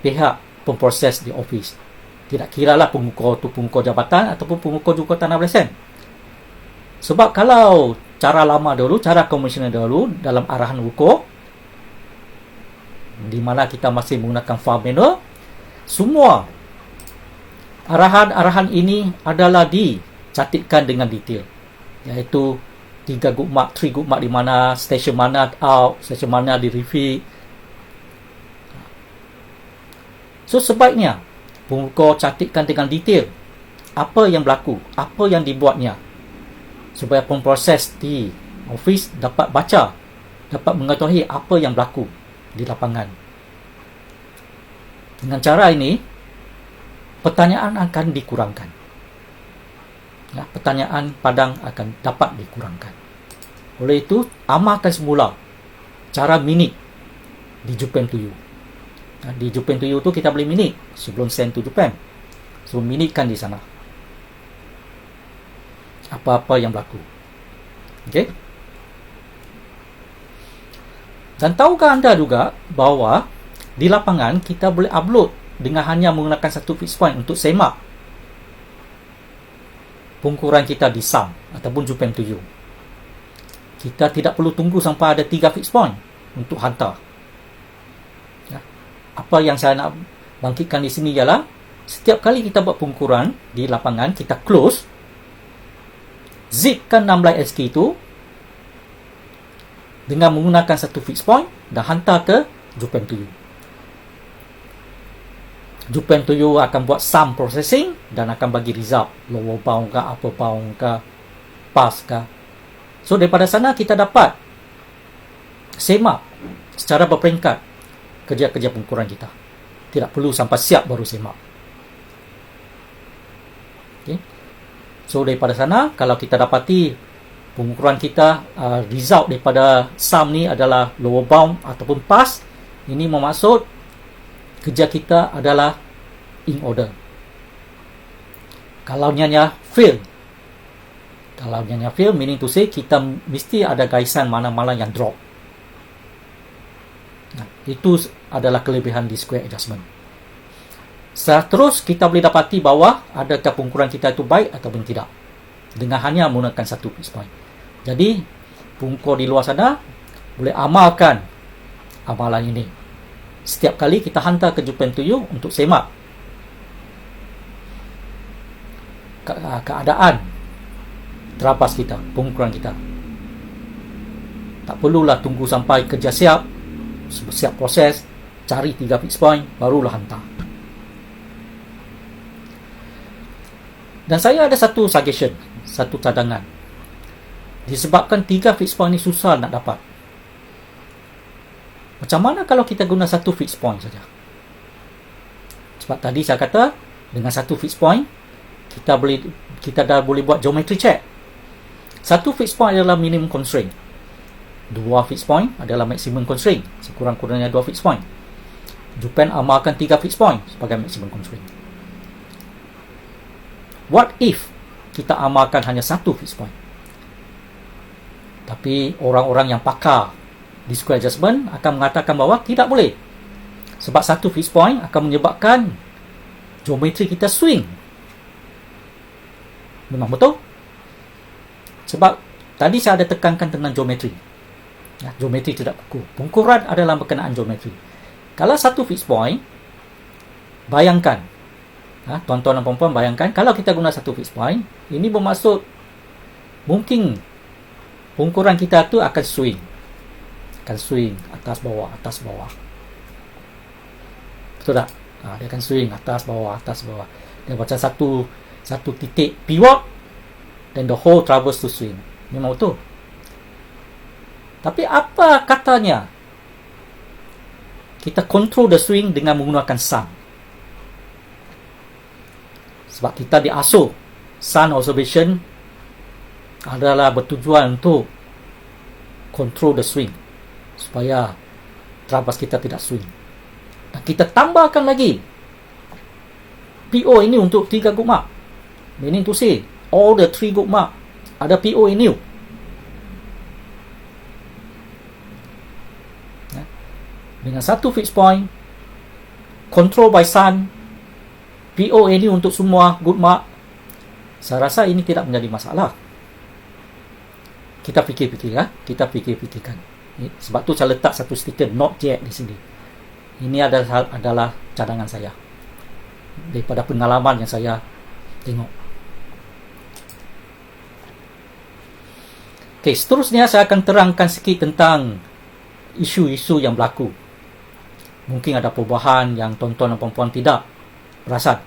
pihak pemproses di office. Tidak kiralah pengukur itu pengukur jabatan ataupun pengukur juga tanah lesen. Sebab kalau cara lama dahulu, cara konvensional dahulu dalam arahan ukur, di mana kita masih menggunakan file manual, semua arahan-arahan ini adalah dicatatkan dengan detail, iaitu 3 good mark, 3 good mark di mana, stesen mana out, stesen mana di refit. So sebaiknya pengukur catatkan dengan detail apa yang berlaku, apa yang dibuatnya, supaya pemproses di office dapat baca, dapat mengetahui apa yang berlaku di lapangan. Dengan cara ini, pertanyaan akan dikurangkan. Ya, pertanyaan padang akan dapat dikurangkan. Oleh itu, amalkan semula cara minit di Japan to you. Di Japan to you tu kita boleh minit sebelum send to Japan. So minitkan di sana apa-apa yang berlaku. Okey. Dan tahukah anda juga bahawa di lapangan kita boleh upload dengan hanya menggunakan satu fixed point untuk semak pengukuran kita di SAM ataupun Japan to you. Kita tidak perlu tunggu sampai ada 3 fixed point untuk hantar. Apa yang saya nak bangkitkan di sini ialah setiap kali kita buat pengukuran di lapangan, kita close, zipkan 16 SK itu dengan menggunakan satu fixed point dan hantar ke Japan to you. Japan to you akan buat sum processing dan akan bagi result lower bound ke, upper bound ke, pass ke. So daripada sana kita dapat semak secara berperingkat kerja-kerja pengukuran kita. Tidak perlu sampai siap baru semak. Okay. So daripada sana, kalau kita dapati pengukuran kita result daripada sum ni adalah lower bound ataupun pass, ini bermaksud kerja kita adalah in order. Kalau nyanya fail, meaning to say kita mesti ada gaisan mana-mana yang drop. Nah, itu adalah kelebihan di square adjustment. Terus kita boleh dapati bahawa adakah pengukuran kita itu baik ataupun tidak dengan hanya menggunakan satu fixed point. Jadi pengukur di luar sana boleh amalkan amalan ini setiap kali kita hantar ke Japan to you untuk semak keadaan terabas kita, pengukuran kita. Tak perlulah tunggu sampai kerja siap proses, cari 3 fix point, barulah hantar. Dan saya ada satu suggestion, satu cadangan. Disebabkan 3 fix point ni susah nak dapat. Macam mana kalau kita guna 1 fix point saja? Sebab tadi saya kata, dengan 1 fix point, kita dah boleh buat geometry check. 1 fix point adalah minimum constraint. 2 fix point adalah maximum constraint. Sekurang-kurangnya 2 fix point. Japan amalkan 3 fix point sebagai maximum constraint. What if kita amalkan hanya 1 fix point? Tapi orang-orang yang pakar di square adjustment akan mengatakan bahawa tidak boleh. Sebab 1 fix point akan menyebabkan geometri kita swing. Memang betul? Sebab tadi saya ada tekankan tentang geometri. Ya, geometri tidak kaku. Pengukuran adalah berkenaan geometri. Kalau 1 fix point, bayangkan, tuan-tuan dan puan-puan, bayangkan kalau kita guna 1 fix point, ini bermaksud mungkin pengukuran kita tu akan swing. Akan swing atas bawah, atas bawah. Betul tak? Dia akan swing atas bawah, atas bawah. Dia macam satu titik pivot, then the whole traverse to swing. Memang betul. Tapi apa katanya kita control the swing dengan menggunakan sun? Sebab kita diasuh sun observation adalah bertujuan untuk control the swing supaya terabas kita tidak swing. Dan kita tambahkan lagi PO ini untuk 3 good mark. Meaning to say, all the 3 good mark ada PO ini. Dengan 1 fix point, control by sun, PO ini untuk semua good mark, saya rasa ini tidak menjadi masalah. Kita fikir-fikirkan. Sebab tu saya letak satu stiker not yet di sini. Ini adalah cadangan saya daripada pengalaman yang saya tengok. Okey, seterusnya saya akan terangkan sikit tentang isu-isu yang berlaku. Mungkin ada perubahan yang tuan-tuan dan puan-puan tidak perasan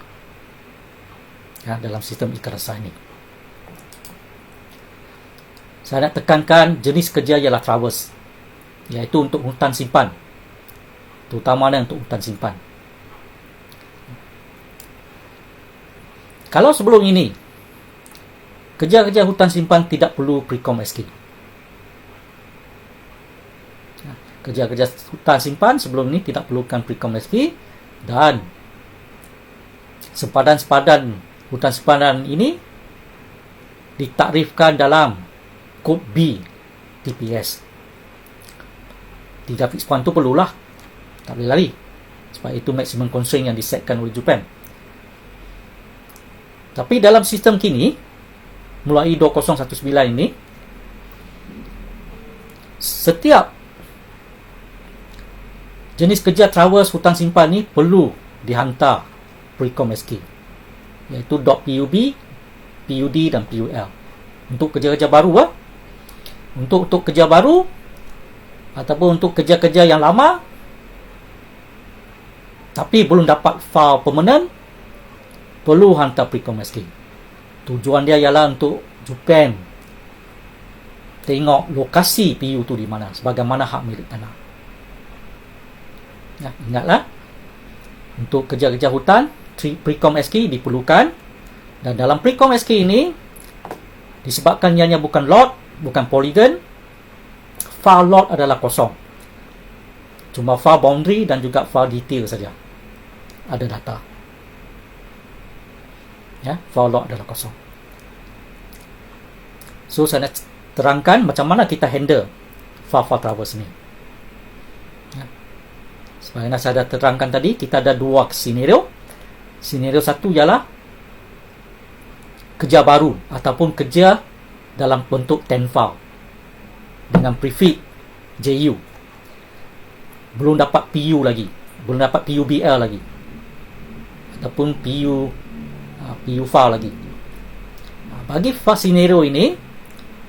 dalam sistem ikrasa ini. Saya nak tekankan jenis kerja ialah traverse, iaitu untuk hutan simpan, terutamanya untuk hutan simpan. Kalau sebelum ini kerja-kerja hutan simpan tidak perlu Precom SK. Kerja-kerja hutan simpan sebelum ini tidak perlukan Precom SK, dan sempadan-sempadan hutan simpanan ini ditakrifkan dalam kod B TPS. 3 fix point tu perlulah, tak boleh lari, sebab itu maximum constraint yang disetkan oleh Japan. Tapi dalam sistem kini, mulai 2019 ini, setiap jenis kerja traverse hutan simpan ni perlu dihantar Precom SK, iaitu .pub, PUD dan PUL. Untuk kerja-kerja baru untuk kerja baru ataupun untuk kerja-kerja yang lama tapi belum dapat file permanent, perlu hantar Precom SK. Tujuan dia ialah untuk Japan tengok lokasi PU tu di mana, sebagaimana hak milik tanah. Ingatlah, untuk kerja-kerja hutan Precom SK diperlukan, dan dalam Precom SK ini disebabkan ianya bukan lot, bukan polygon, file lot adalah kosong, cuma file boundary dan juga file detail saja ada data. File lot adalah kosong. So saya nak terangkan macam mana kita handle file traverse ni. Sebagaimana saya dah terangkan tadi, kita ada 2 senario. Senario 1 ialah kerja baru ataupun kerja dalam bentuk 10 file dengan prefix JU. Belum dapat PU lagi, belum dapat PUBL lagi, ataupun PU file lagi. bagi file scenario ini,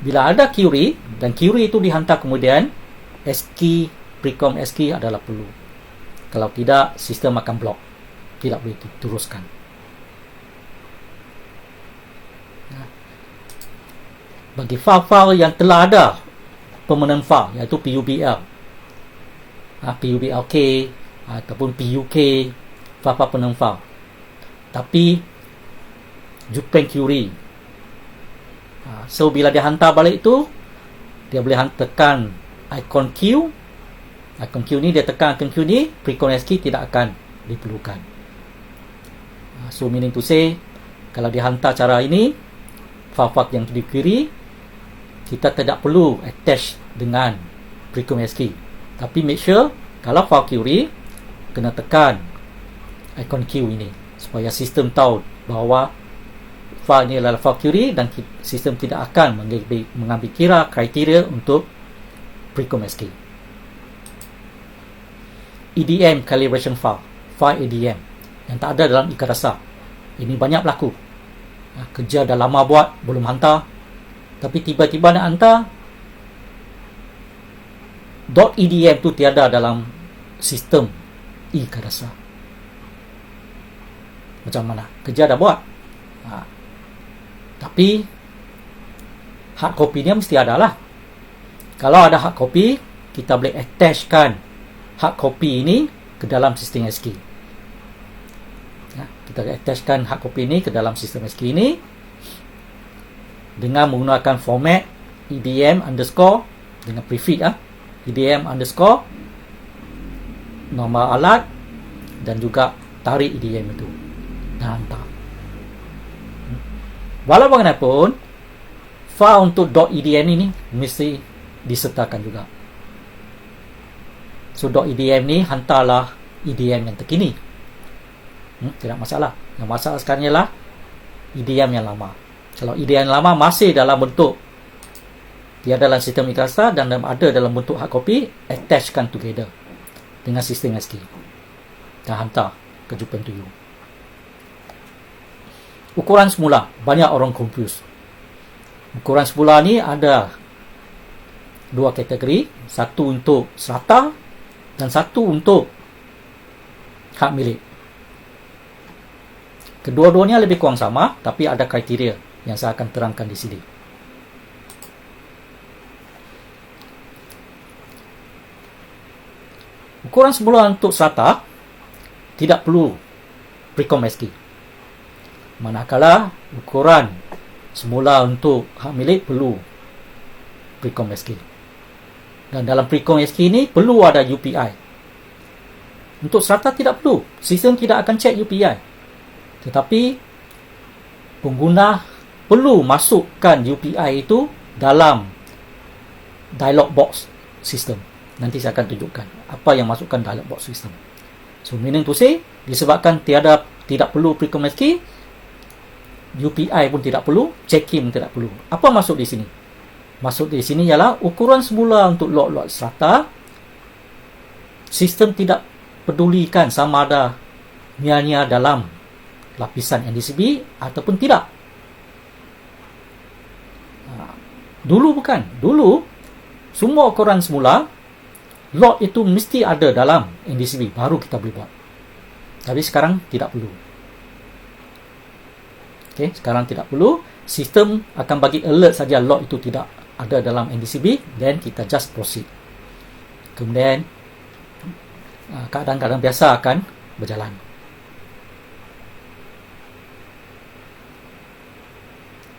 bila ada query dan query itu dihantar kemudian, ASCII, precom ASCII adalah perlu. Kalau tidak, sistem akan block, tidak boleh diteruskan. Bagi file-file yang telah ada permanent file, iaitu PUBL, PUBLK ataupun PUK, file-file permanent file, tapi Japan query, so bila dia hantar balik itu, dia boleh tekan icon Q. Icon Q ni, dia tekan icon Q ni, precon ASCII tidak akan diperlukan. So meaning to say, kalau dihantar cara ini, file-file yang di query, kita tidak perlu attach dengan precom ASCII. Tapi make sure, kalau file query, kena tekan icon Q ini, supaya sistem tahu bahawa file ini adalah file query dan sistem tidak akan mengambil kira kriteria untuk precom ASCII. EDM calibration file EDM yang tak ada dalam ikat dasar. Ini banyak berlaku. Kerja dah lama buat, belum hantar, tapi tiba-tiba nak hantar, .edm tu tiada dalam sistem ikat dasar. Macam mana? Kerja dah buat, tapi hard copy dia mesti ada lah. Kalau ada hard copy, kita boleh attachkan hard copy ini ke dalam sistem ASCII. Kita attachkan hard copy ini ke dalam sistem ASCII ini dengan menggunakan format EDM underscore dengan prefix EDM underscore nombor alat dan juga tarik EDM itu dan hantar. Walau bagaimanapun, file untuk .edm ini mesti disertakan juga. So .edm ni hantarlah EDM yang terkini. Tidak masalah. Yang masalah sekarang ialah EDM yang lama. Kalau EDM yang lama masih dalam bentuk tiada dalam sistem ikat dasar dan ada dalam bentuk hard copy, attachkan together dengan sistem ASCII dan hantar ke Japan to you. Ukuran semula, banyak orang confuse. Ukuran semula ni ada dua kategori, satu untuk serata dan satu untuk hak milik. Kedua-duanya lebih kurang sama, tapi ada kriteria yang saya akan terangkan di sini. Ukuran semula untuk serata tidak perlu precom ASCII. Manakala ukuran semula untuk hak milik perlu precom ASCII. Dan dalam precom ASCII ini perlu ada UPI. Untuk serata tidak perlu. Sistem tidak akan cek UPI. Tetapi pengguna perlu masukkan UPI itu dalam dialog box sistem. Nanti saya akan tunjukkan apa yang masukkan dialog box sistem. So meaning to say, disebabkan tidak perlu precom ASCII, UPI pun tidak perlu, check-in tidak perlu. Apa masuk di sini? Masuk di sini ialah ukuran semula untuk lot-lot serata. Sistem tidak pedulikan sama ada nia dalam lapisan NDCB ataupun tidak. Dulu bukan. Dulu, semua ukuran semula, lot itu mesti ada dalam NDCB, baru kita boleh buat. Tapi sekarang tidak perlu. Okay, sekarang tidak perlu. Sistem akan bagi alert saja lot itu tidak ada dalam NDCB, then kita just proceed. Kemudian, keadaan-keadaan biasa akan berjalan.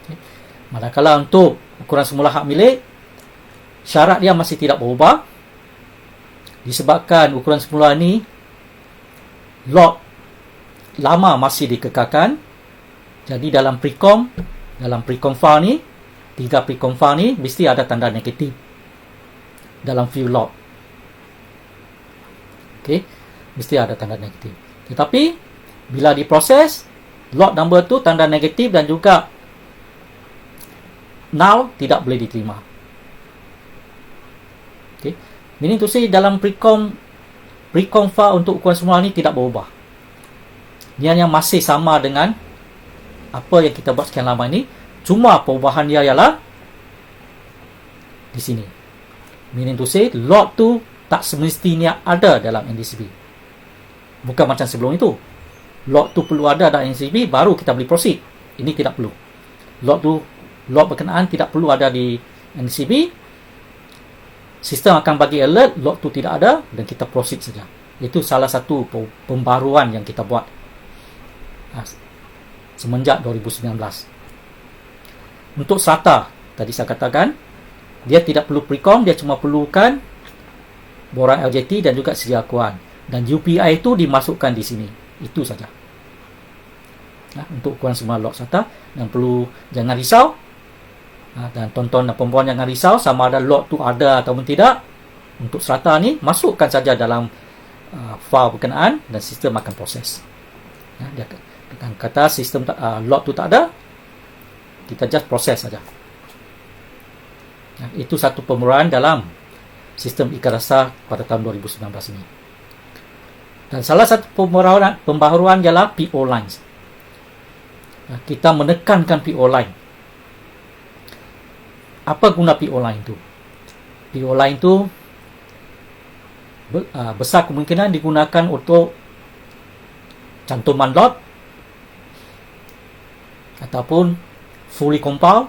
Okay. Manakala untuk ukuran semula hak milik, syarat dia masih tidak berubah. Disebabkan ukuran semula ini, lot lama masih dikekalkan. Jadi dalam precom file ni, 3 precom file ni mesti ada tanda negatif dalam view lot. Okey, mesti ada tanda negatif. Tetapi bila diproses, lot number tu tanda negatif dan juga null tidak boleh diterima. Okey, meaning to say dalam precom file untuk ukuran semula ni tidak berubah. Dia yang masih sama dengan apa yang kita buat sekian lama ini. Cuma perubahannya ialah di sini. Meaning to say, log tu tak semestinya ada dalam NDCB. Bukan macam sebelum itu. Log tu perlu ada dalam NDCB, baru kita boleh proceed. Ini tidak perlu. Log berkenaan tidak perlu ada di NDCB. Sistem akan bagi alert, log tu tidak ada, dan kita proceed saja. Itu salah satu pembaruan yang kita buat semenjak 2019. Untuk SATA, tadi saya katakan, dia tidak perlu precom, dia cuma perlukan borang LJT dan juga sedia akuan. Dan UPI itu dimasukkan di sini. Itu saja. Untuk ukuran semua log SATA. Dan perlu, jangan risau. Dan tonton dan perempuan jangan risau sama ada log tu ada ataupun tidak. Untuk SATA ni, masukkan saja dalam file berkenaan dan sistem akan proses. Dia akan kata sistem log tu tak ada, kita just proses saja. Itu satu pembaruan dalam sistem IKASA pada tahun 2019 ini. Dan salah satu pembaharuan ialah PO lines. Kita menekankan PO line. Apa guna PO line itu? PO line itu besar kemungkinan digunakan untuk cantuman lot ataupun fully compile,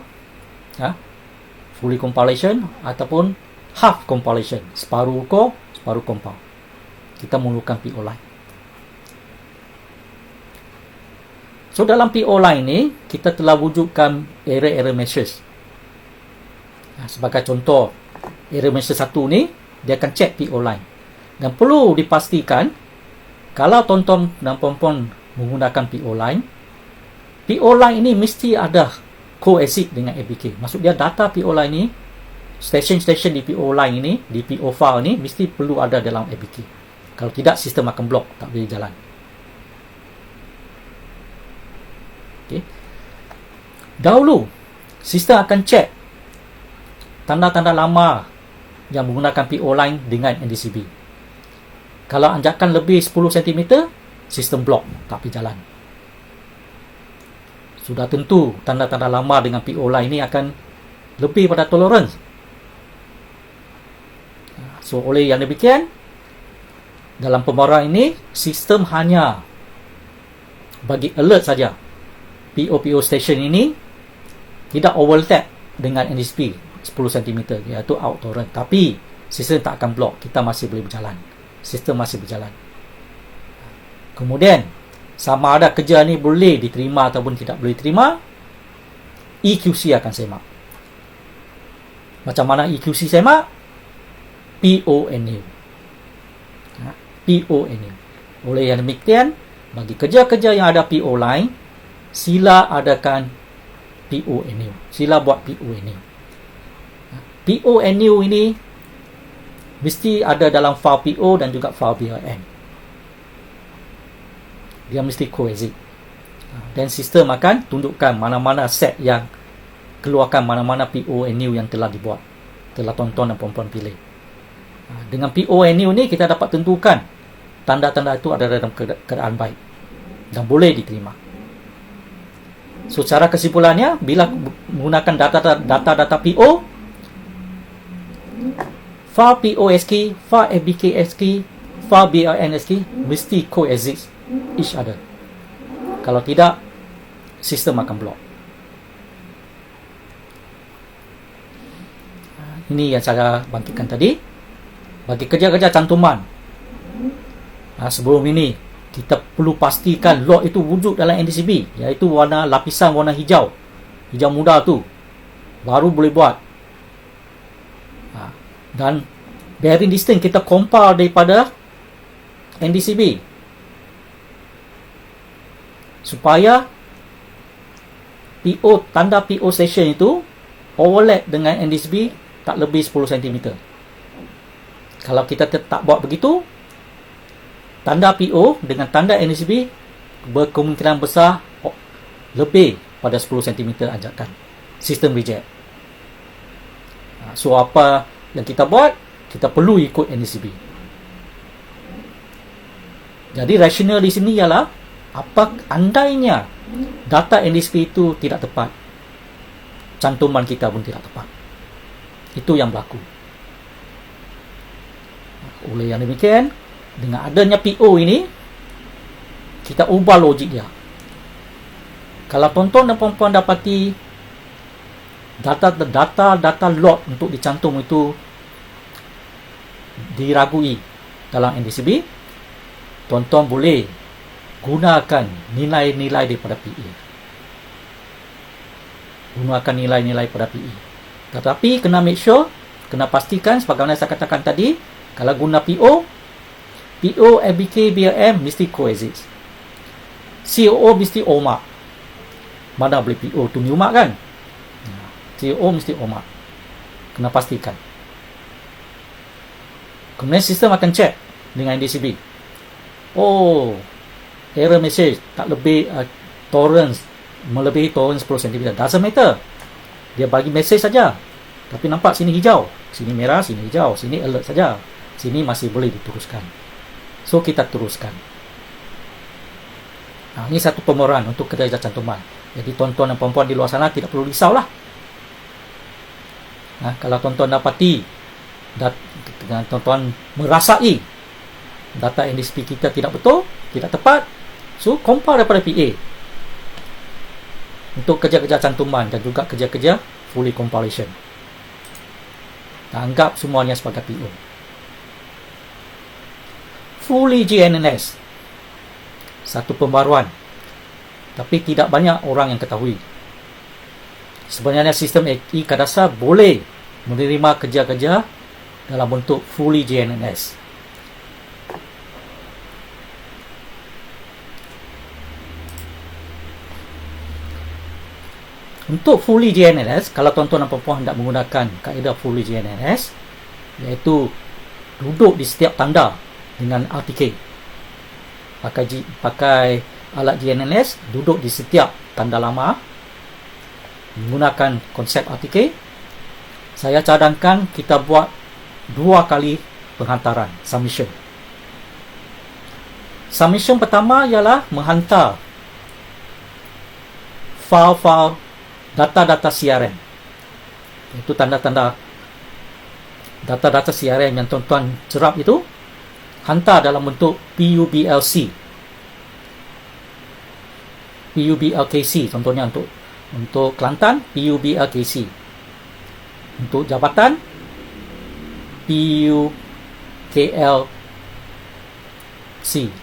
fully compilation ataupun half compilation, separuh core, separuh compile. Kita memerlukan PO line. So dalam PO line ni kita telah wujudkan error message. Sebagai contoh, error message 1 ni dia akan check PO line. Dan perlu dipastikan kalau tonton dan perempuan menggunakan PO line ini mesti ada coexist dengan APK. Maksud dia data PO line ni, station di PO line ini, di PO file ni mesti perlu ada dalam APK. Kalau tidak, sistem akan block, tak boleh jalan. Okay. Dahulu sistem akan check tanda-tanda lama yang menggunakan PO line dengan NDCB. Kalau anjakan lebih 10 cm, sistem block, tak boleh jalan. Sudah tentu tanda-tanda lama dengan PO line ini akan lebih pada tolerance. So oleh yang demikian, dalam pembaruan ini sistem hanya bagi alert saja. PO station ini tidak overlap dengan NDCB 10 cm, iaitu out tolerance. Tapi sistem tak akan block, kita masih boleh berjalan. Sistem masih berjalan. Kemudian sama ada kerja ni boleh diterima ataupun tidak boleh diterima, EQC akan semak. Macam mana EQC semak? PONU. PONU. Oleh yang demikian, bagi kerja-kerja yang ada PO line, sila adakan PONU. Sila buat PONU. PONU ini mesti ada dalam file PO dan juga file BRN. Dia mesti coexist. Dan sistem akan tunjukkan mana-mana set yang keluarkan mana-mana PONU yang telah dibuat, telah tonton dan perempuan pilih. Dengan PONU ni kita dapat tentukan tanda-tanda itu ada dalam keadaan baik dan boleh diterima. So cara kesimpulannya, bila menggunakan data-data PO, file POSK, file ABKSK, file BRNSK mesti coexist each other. Kalau tidak, sistem akan block. Ini yang saya bangkitkan tadi. Bagi kerja-kerja cantuman, sebelum ini kita perlu pastikan log itu wujud dalam NDCB, iaitu lapisan warna hijau muda tu, baru boleh buat. Dan bearing distance kita compile daripada NDCB supaya tanda PO station itu overlap dengan NDCB tak lebih 10 cm. Kalau kita tak buat begitu, tanda PO dengan tanda NDCB berkemungkinan besar lebih pada 10 cm anjakan. Sistem reject. So apa yang kita buat? Kita perlu ikut NDCB. Jadi rasional di sini ialah, apa andainya data NDCB itu tidak tepat, cantuman kita pun tidak tepat. Itu yang berlaku. Oleh yang demikian, dengan adanya PO ini, kita ubah logik dia. Kalau tuan-tuan dan puan-puan dapati data lot untuk dicantum itu diragui dalam NDCB, tuan-tuan boleh gunakan nilai-nilai daripada PE. Gunakan nilai-nilai pada PE. Tetapi kena make sure, kena pastikan sebagaimana saya katakan tadi, kalau guna PO, FBK, BRM mesti coexist. COO mesti OMA. Mana boleh PO tu UMA kan? COO mesti OMA. Kena pastikan. Kemudian sistem akan check dengan NDCB. Oh, error message tak lebih tolerance melebihi tolerance 10 cm. Doesn't matter. Dia bagi message saja. Tapi nampak sini hijau, sini merah, sini hijau, sini alert saja. Sini masih boleh diteruskan. So kita teruskan. Nah, ini satu pemeran untuk kerja cantuman. Jadi tuan-tuan dan puan-puan di luar sana tidak perlu risaulah. Nah, kalau tuan-tuan dapati tuan-tuan merasai data NDCP kita tidak betul, tidak tepat, so compare daripada PA untuk kerja-kerja cantuman dan juga kerja-kerja fully compilation. Anggap semuanya sebagai PO. Fully GNNS, satu pembaruan, tapi tidak banyak orang yang ketahui. Sebenarnya sistem e-Kadasar boleh menerima kerja-kerja dalam bentuk fully GNNS. Untuk fully GNNS, kalau tuan-tuan dan puan-puan hendak menggunakan kaedah fully GNNS, iaitu duduk di setiap tanda dengan RTK. Pakai alat GNNS, duduk di setiap tanda lama menggunakan konsep RTK. Saya cadangkan kita buat 2 kali penghantaran, submission. Submission pertama ialah menghantar file-file data-data CRM. Itu tanda-tanda data-data CRM yang tuan-tuan serap itu, hantar dalam bentuk PUBLC, PUBLKC. Contohnya untuk Kelantan, PUBLKC. Untuk jabatan, PUKLC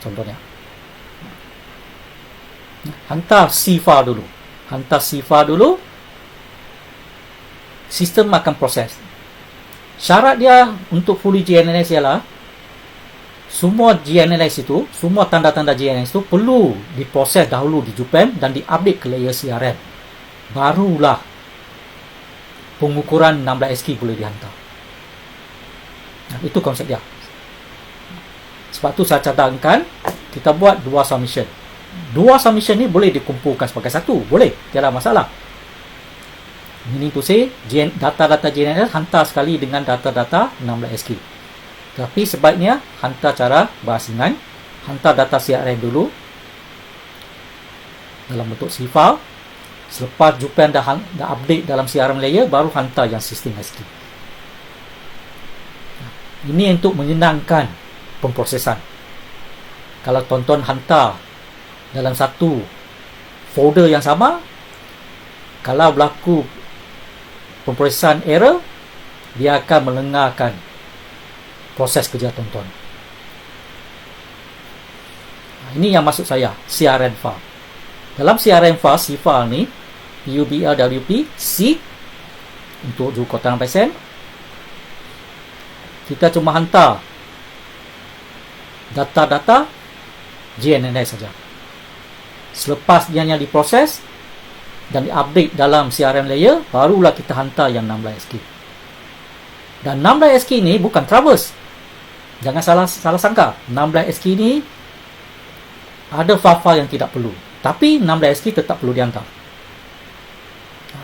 contohnya. Hantar C-file dulu. Sistem akan proses. Syarat dia untuk fully GNNS ialah semua GNNS itu, semua tanda-tanda GNNS itu perlu diproses dahulu di JUPEM dan diupdate ke layer CRM. Barulah pengukuran 16SK boleh dihantar. Nah, itu konsep dia. Sebab tu saya cadangkan kita buat 2 submission. 2 submission ni boleh dikumpulkan sebagai satu, boleh, tiada masalah. Meaning to say, data-data GNNS hantar sekali dengan data-data 16SK. Tapi sebaiknya hantar cara berasingan, hantar data CRM dulu dalam bentuk C-file. Selepas JUPEM dah update dalam CRM layer, baru hantar yang sistem SK. Ini untuk menyenangkan pemprosesan. Kalau tuan-tuan hantar dalam satu folder yang sama, kalau berlaku pemprosesan error, dia akan melengahkan proses kerja tuan-tuan. Ini yang maksud saya, CRM file. Dalam CRM file, C-file ni, PUBLWP, C, untuk jurukotaan PSN, kita cuma hantar data-data GNNS saja. Selepas dia yang diproses dan diupdate dalam CRM layer, barulah kita hantar yang 16SK. Dan 16SK ni bukan traverse. Jangan salah sangka. 16SK ni ada file-file yang tidak perlu. Tapi 16SK tetap perlu dihantar.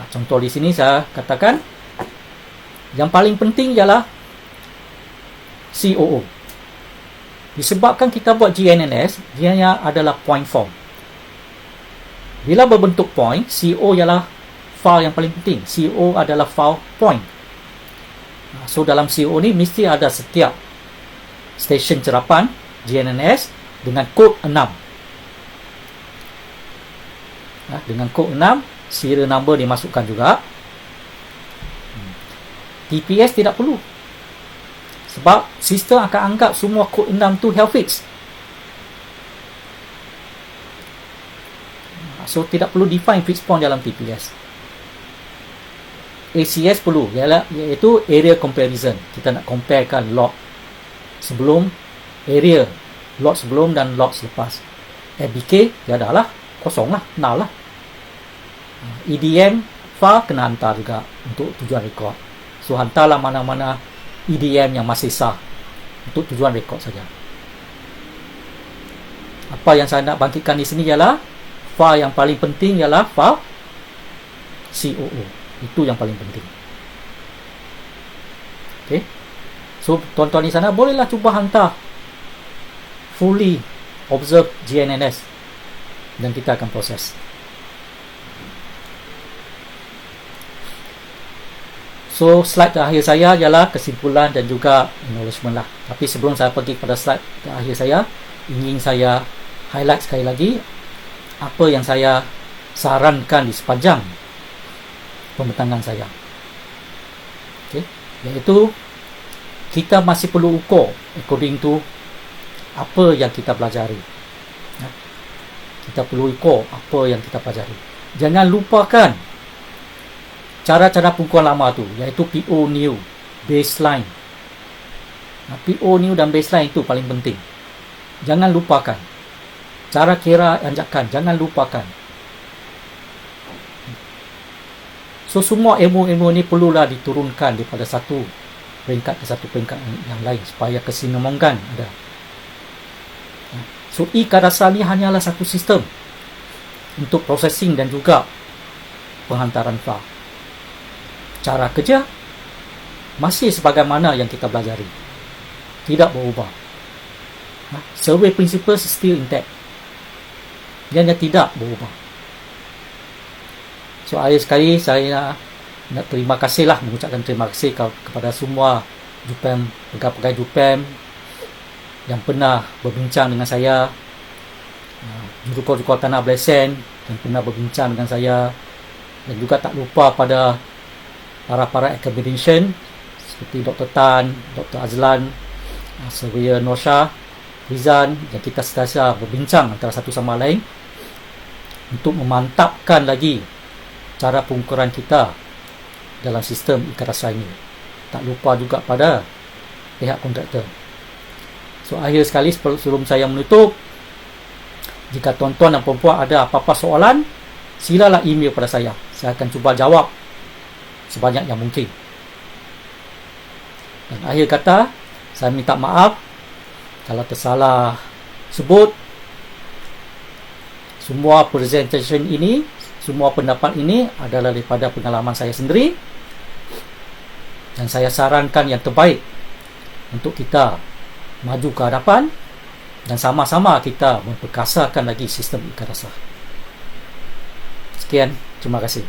Contoh di sini saya katakan yang paling penting ialah COO. Disebabkan kita buat GNNS, dia adalah point form. Bila berbentuk point, CO ialah file yang paling penting. CO adalah file point. So dalam CO ni mesti ada setiap stesen cerapan GNNS dengan kod 6. Dengan kod 6, serial number dimasukkan juga. TPS tidak perlu, sebab sistem akan anggap semua kod 6 tu health fix. So tidak perlu define fixed point dalam TPS. ACS perlu, iaitu area comparison. Kita nak comparekan log sebelum, area log sebelum dan log selepas. FBK tiada lah, kosong lah, null lah. EDM file kena hantar juga untuk tujuan rekod. So hantarlah mana-mana EDM yang masih sah untuk tujuan rekod saja. Apa yang saya nak bangkitkan di sini ialah file yang paling penting ialah file COO. Itu yang paling penting. Okay. So tuan-tuan di sana bolehlah cuba hantar fully observe GNNS dan kita akan proses. So slide terakhir saya ialah kesimpulan dan juga acknowledgement lah. Tapi sebelum saya pergi pada slide terakhir saya, ingin saya highlight sekali lagi apa yang saya sarankan di sepanjang pembentangan saya. Okay. Iaitu kita masih perlu ukur according to apa yang kita pelajari. Kita perlu ukur apa yang kita pelajari. Jangan lupakan cara-cara pengukuran lama tu, iaitu PO new, baseline. PO new dan baseline itu paling penting. Jangan lupakan. Cara kira anjakan, jangan lupakan. So semua ilmu-ilmu ini perlulah diturunkan daripada satu peringkat ke satu peringkat yang lain supaya kesinambungan ada. So e-Kadasar ni hanyalah satu sistem untuk processing dan juga penghantaran file. Cara kerja masih sebagaimana yang kita pelajari, tidak berubah. Survey principles still intact, dia tidak berubah. So akhir sekali saya nak terima kasih lah, mengucapkan terima kasih kepada semua JUPAM, pegawai-pegawai JUPAM yang pernah berbincang dengan saya, jurukor-jurukor tanah Blesen yang pernah berbincang dengan saya, dan juga tak lupa pada para academician seperti Dr. Tan, Dr. Azlan, Surveyor Norsha, Rizan, yang kita sentiasa berbincang antara satu sama lain untuk memantapkan lagi cara pengukuran kita dalam sistem e-Kadasar ini. Tak lupa juga pada pihak kontraktor. So akhir sekali sebelum saya menutup, jika tuan-tuan dan puan-puan ada apa-apa soalan, silalah email pada saya. Saya akan cuba jawab sebanyak yang mungkin. Dan akhir kata, saya minta maaf kalau tersalah sebut. Semua presentation ini, semua pendapat ini adalah daripada pengalaman saya sendiri, dan saya sarankan yang terbaik untuk kita maju ke hadapan dan sama-sama kita memperkasakan lagi sistem e-Kadasar. Sekian, terima kasih.